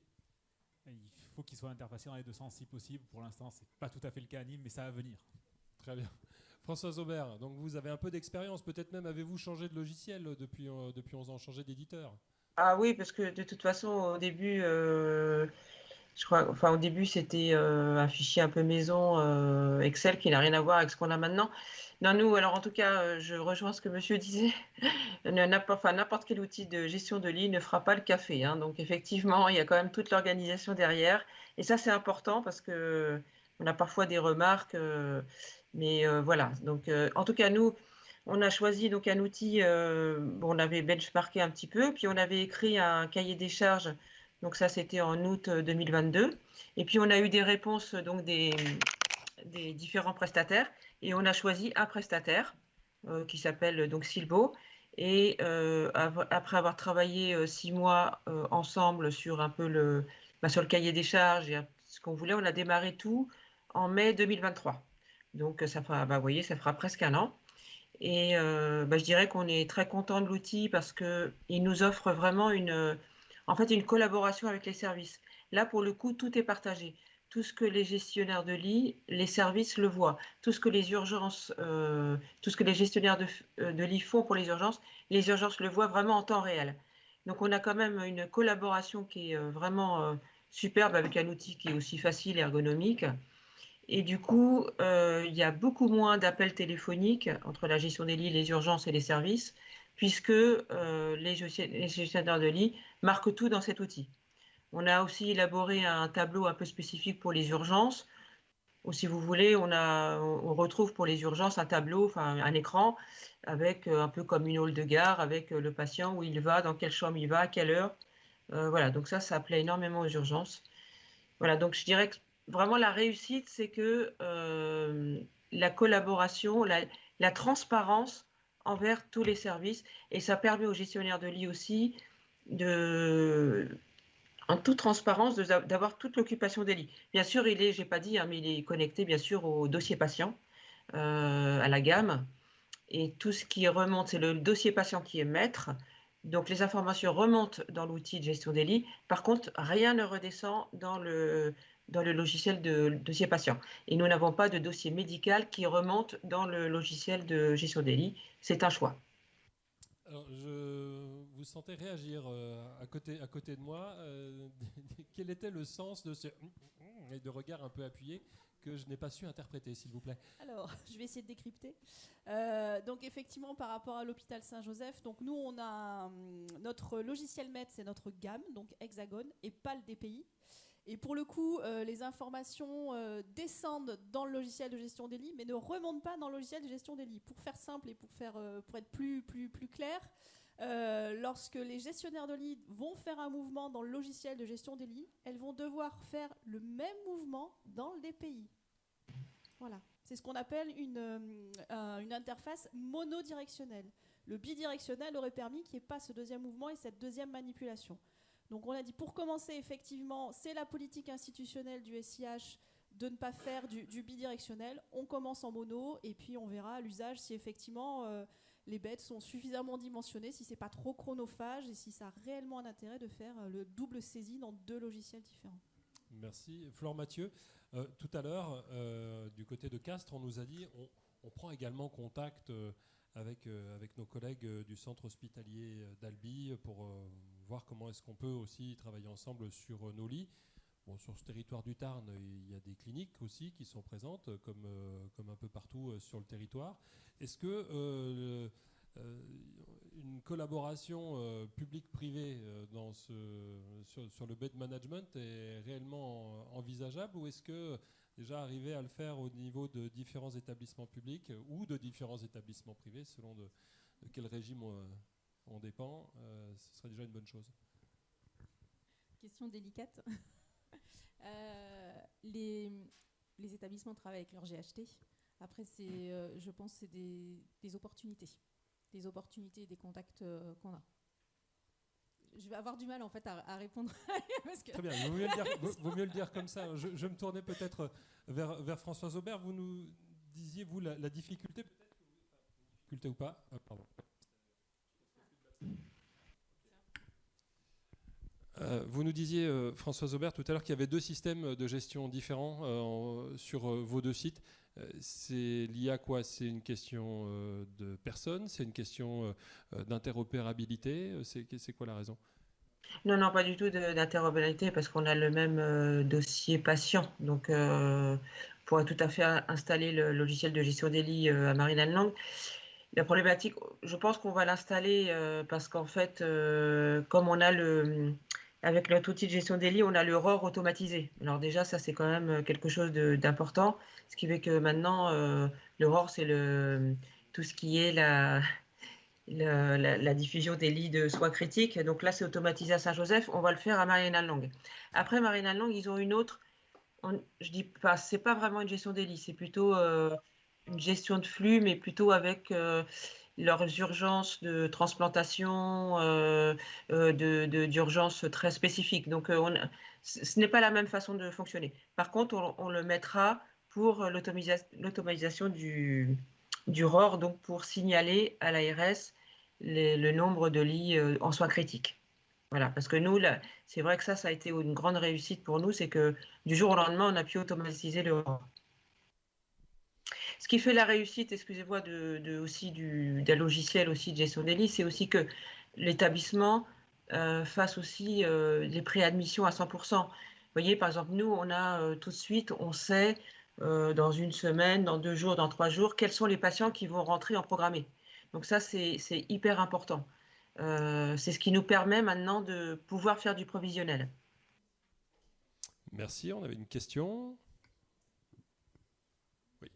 Il faut qu'il soit interfacé dans les 2 sens si possible. Pour l'instant, c'est pas tout à fait le cas à Nîmes, mais ça va venir. Très bien. Françoise Aubert, donc vous avez un peu d'expérience, peut-être même avez-vous changé de logiciel depuis 11 ans, changé d'éditeur? Ah oui, parce que de toute façon, au début, au début, c'était un fichier un peu maison, Excel, qui n'a rien à voir avec ce qu'on a maintenant. Non, nous, alors en tout cas, je rejoins ce que monsieur disait. N'importe quel outil de gestion de lit ne fera pas le café, hein. Donc effectivement, il y a quand même toute l'organisation derrière. Et ça, c'est important parce que on a parfois des remarques, mais voilà. Donc en tout cas, nous, on a choisi donc un outil. On avait benchmarké un petit peu, puis on avait écrit un cahier des charges. Donc ça, c'était en août 2022. Et puis on a eu des réponses donc des différents prestataires, et on a choisi un prestataire qui s'appelle donc Silbo. Et après avoir travaillé 6 mois ensemble sur un peu sur le cahier des charges et ce qu'on voulait, on a démarré tout en mai 2023. Donc ça fera, vous voyez, ça fera presque 1 an. Et je dirais qu'on est très content de l'outil parce qu'il nous offre vraiment une collaboration avec les services. Là, pour le coup, tout est partagé. Tout ce que les gestionnaires de lits, les services le voient. Tout ce que les urgences, tout ce que les gestionnaires de lits font pour les urgences le voient vraiment en temps réel. Donc, on a quand même une collaboration qui est vraiment superbe avec un outil qui est aussi facile et ergonomique. Et du coup, il y a beaucoup moins d'appels téléphoniques entre la gestion des lits, les urgences et les services, puisque les gestionnaires de lits marquent tout dans cet outil. On a aussi élaboré un tableau un peu spécifique pour les urgences. Ou si vous voulez, on retrouve pour les urgences un tableau, un écran, avec un peu comme une hall de gare, avec le patient, où il va, dans quelle chambre il va, à quelle heure. Voilà, donc ça plaît énormément aux urgences. Voilà, donc je dirais que vraiment la réussite, c'est que la collaboration, la transparence envers tous les services, et ça permet aux gestionnaires de lits aussi en toute transparence, d'avoir toute l'occupation des lits. Bien sûr, j'ai pas dit, mais il est connecté bien sûr au dossier patient, à la gamme, et tout ce qui remonte, c'est le dossier patient qui est maître. Donc les informations remontent dans l'outil de gestion des lits. Par contre, rien ne redescend dans le logiciel de dossier patient. Et nous n'avons pas de dossier médical qui remonte dans le logiciel de gestion des lits. C'est un choix. Alors, vous sentez réagir à côté de moi. Quel était le sens de ce de regard un peu appuyé que je n'ai pas su interpréter, s'il vous plaît? Alors, je vais essayer de décrypter. Donc, effectivement, par rapport à l'hôpital Saint-Joseph, donc nous, on a notre logiciel maître, c'est notre gamme, donc Hexagone, et pas le DPI. Et pour le coup, les informations descendent dans le logiciel de gestion des lits, mais ne remontent pas dans le logiciel de gestion des lits. Pour faire simple et pour être plus clair, lorsque les gestionnaires de lits vont faire un mouvement dans le logiciel de gestion des lits, elles vont devoir faire le même mouvement dans le DPI. Voilà. C'est ce qu'on appelle une interface monodirectionnelle. Le bidirectionnel aurait permis qu'il n'y ait pas ce deuxième mouvement et cette deuxième manipulation. Donc on a dit, pour commencer, effectivement, c'est la politique institutionnelle du SIH de ne pas faire du bidirectionnel. On commence en mono et puis on verra à l'usage si effectivement les bêtes sont suffisamment dimensionnées, si ce n'est pas trop chronophage et si ça a réellement un intérêt de faire le double saisie dans 2 logiciels différents. Merci. Flore Mathieu, tout à l'heure, du côté de Castres, on nous a dit on prend également contact avec nos collègues du centre hospitalier d'Albi pour voir comment est-ce qu'on peut aussi travailler ensemble sur nos lits. Bon, sur ce territoire du Tarn, il y a des cliniques aussi qui sont présentes, comme un peu partout sur le territoire. Est-ce que une collaboration publique-privée sur le bed management est réellement envisageable, ou est-ce que déjà arriver à le faire au niveau de différents établissements publics ou de différents établissements privés, selon de quel régime on dépend, ce serait déjà une bonne chose? Question délicate. Les établissements travaillent avec leur GHT. Après, je pense que c'est des opportunités. Des opportunités et des contacts qu'on a. Je vais avoir du mal en fait à répondre. Parce que... Très bien, vaut mieux le dire comme ça. Je me tournais peut-être vers Françoise Aubert. Vous nous disiez, vous, la difficulté, peut-être, difficulté ou pas, pardon. Vous nous disiez, Françoise Aubert, tout à l'heure qu'il y avait 2 systèmes de gestion différents sur vos 2 sites. C'est lié à quoi? C'est une question de personnes? C'est une question d'interopérabilité? C'est quoi la raison? Non, pas du tout d'interopérabilité, parce qu'on a le même dossier patient. Donc, on pourrait tout à fait installer le logiciel de gestion des lits à Marie-Lanne-Lang. La problématique, je pense qu'on va l'installer parce qu'en fait, comme on a avec notre outil de gestion des lits, on a le ROR automatisé. Alors déjà, ça, c'est quand même quelque chose d'important. Ce qui fait que maintenant, le ROR, c'est tout ce qui est la diffusion des lits de soins critiques. Donc là, c'est automatisé à Saint-Joseph. On va le faire à Marie-Lanne-Lang. Après Marie-Lanne-Lang, ils ont une autre. Je dis pas, c'est pas vraiment une gestion des lits, c'est plutôt une gestion de flux, mais plutôt avec leurs urgences de transplantation, d'urgences très spécifiques. Donc, ce n'est pas la même façon de fonctionner. Par contre, on le mettra pour l'automatisation du ROR, donc pour signaler à l'ARS le nombre de lits en soins critiques. Voilà, parce que nous, là, c'est vrai que ça a été une grande réussite pour nous, c'est que du jour au lendemain, on a pu automatiser le ROR. Ce qui fait la réussite, excusez-moi, d'un logiciel aussi de gestion des lits, c'est aussi que l'établissement fasse aussi les préadmissions à 100%. Vous voyez, par exemple, nous, on a tout de suite, on sait dans une semaine, dans 2 jours, dans 3 jours, quels sont les patients qui vont rentrer en programmé. Donc ça, c'est hyper important. C'est ce qui nous permet maintenant de pouvoir faire du provisionnel. Merci. On avait une question. Oui.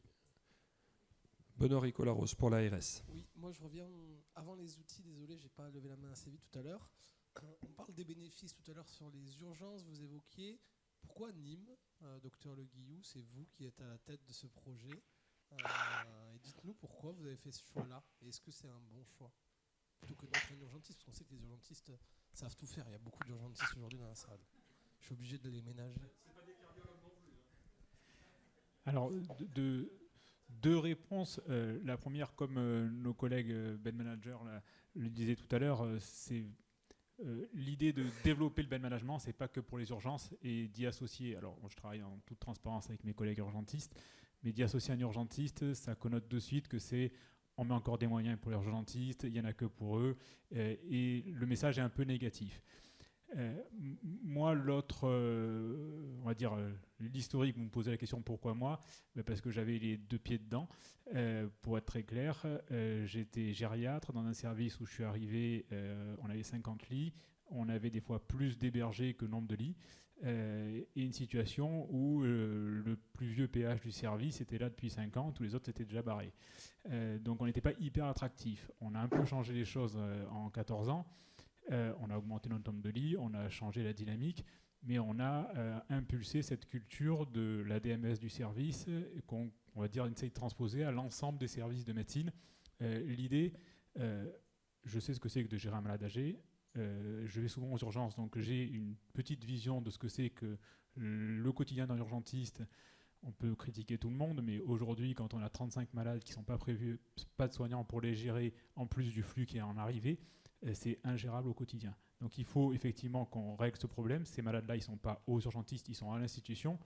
Benoît Ricola-Rose pour l'ARS. Oui, moi je reviens avant les outils. Désolé, j'ai pas levé la main assez vite tout à l'heure. On parle des bénéfices tout à l'heure sur les urgences. Vous évoquiez pourquoi Nîmes, docteur Le Guillou, c'est vous qui êtes à la tête de ce projet. Et dites-nous pourquoi vous avez fait ce choix-là. Et est-ce que c'est un bon choix plutôt que de mettre un urgentiste, parce qu'on sait que les urgentistes savent tout faire. Il y a beaucoup d'urgentistes aujourd'hui dans la salle. Je suis obligé de les ménager. C'est pas des cardiologues non plus. Alors, deux réponses. La première, comme nos collègues bed managers le disaient tout à l'heure, c'est l'idée de développer le bed management, c'est pas que pour les urgences, et d'y associer. Alors, moi, je travaille en toute transparence avec mes collègues urgentistes, mais d'y associer un urgentiste, ça connote de suite que c'est on met encore des moyens pour les urgentistes, il n'y en a que pour eux, et le message est un peu négatif. Moi, l'autre, on va dire, l'historique, vous me posez la question pourquoi moi, parce que j'avais les 2 pieds dedans. Pour être très clair, j'étais gériatre dans un service où je suis arrivé, on avait 50 lits. on avait des fois plus d'hébergés que nombre de lits, et une situation où le plus vieux péage du service était là depuis 5 ans, tous les autres étaient déjà barrés. Donc on n'était pas hyper attractif. On a un peu changé les choses en 14 ans, on a augmenté notre nombre de lits, on a changé la dynamique, mais on a impulsé cette culture de la DMS du service qu'on va dire essaye de transposer à l'ensemble des services de médecine. L'idée, je sais ce que c'est que de gérer un malade âgé. Je vais souvent aux urgences, donc j'ai une petite vision de ce que c'est que le quotidien d'un urgentiste. On peut critiquer tout le monde, mais aujourd'hui, quand on a 35 malades qui ne sont pas prévus, pas de soignants pour les gérer, en plus du flux qui est en arrivée, c'est ingérable au quotidien. Donc il faut effectivement qu'on règle ce problème. Ces malades-là, ils ne sont pas aux urgentistes, ils sont à l'institution.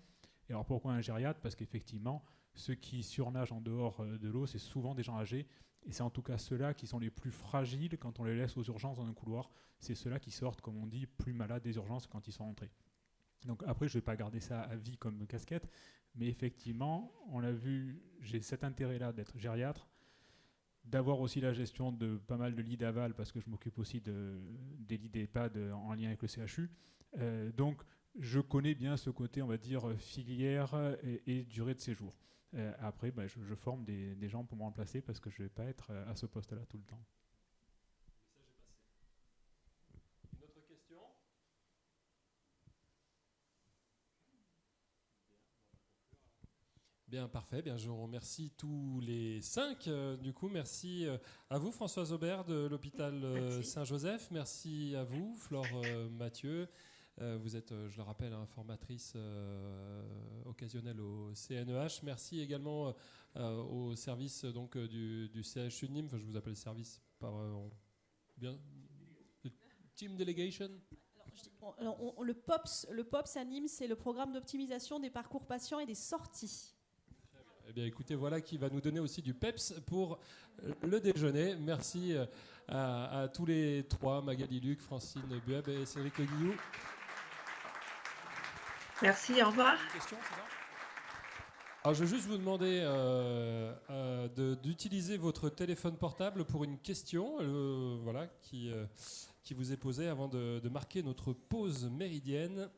Et alors pourquoi un gériatre ? Parce qu'effectivement, ceux qui surnagent en dehors de l'eau, c'est souvent des gens âgés. Et c'est en tout cas ceux-là qui sont les plus fragiles quand on les laisse aux urgences dans un couloir. C'est ceux-là qui sortent, comme on dit, plus malades des urgences quand ils sont rentrés. Donc après, je ne vais pas garder ça à vie comme casquette, mais effectivement, on l'a vu, j'ai cet intérêt-là d'être gériatre, d'avoir aussi la gestion de pas mal de lits d'aval, parce que je m'occupe aussi des lits d'EHPAD en lien avec le CHU. Donc, je connais bien ce côté, on va dire, filière et durée de séjour. Après, je forme des gens pour me remplacer parce que je ne vais pas être à ce poste-là tout le temps. Une autre question ? Bien, parfait. Bien, je vous remercie tous les 5. Du coup, merci à vous, Françoise Aubert de l'hôpital Saint-Joseph. Merci à vous, Flore Mathieu. Vous êtes, je le rappelle, formatrice occasionnelle au CNEH. Merci également au service donc, du CHU de Nîmes. Enfin, je vous appelle service par bien. Team Delegation. Alors, le POPS à Nîmes, c'est le programme d'optimisation des parcours patients et des sorties. Eh bien, écoutez, voilà qui va nous donner aussi du peps pour le déjeuner. Merci à tous les 3, Magali Luc, Francine Bueb et Cédric Le Guillou. Merci, au revoir. Alors, je vais juste vous demander d'utiliser votre téléphone portable pour une question qui vous est posée avant de marquer notre pause méridienne.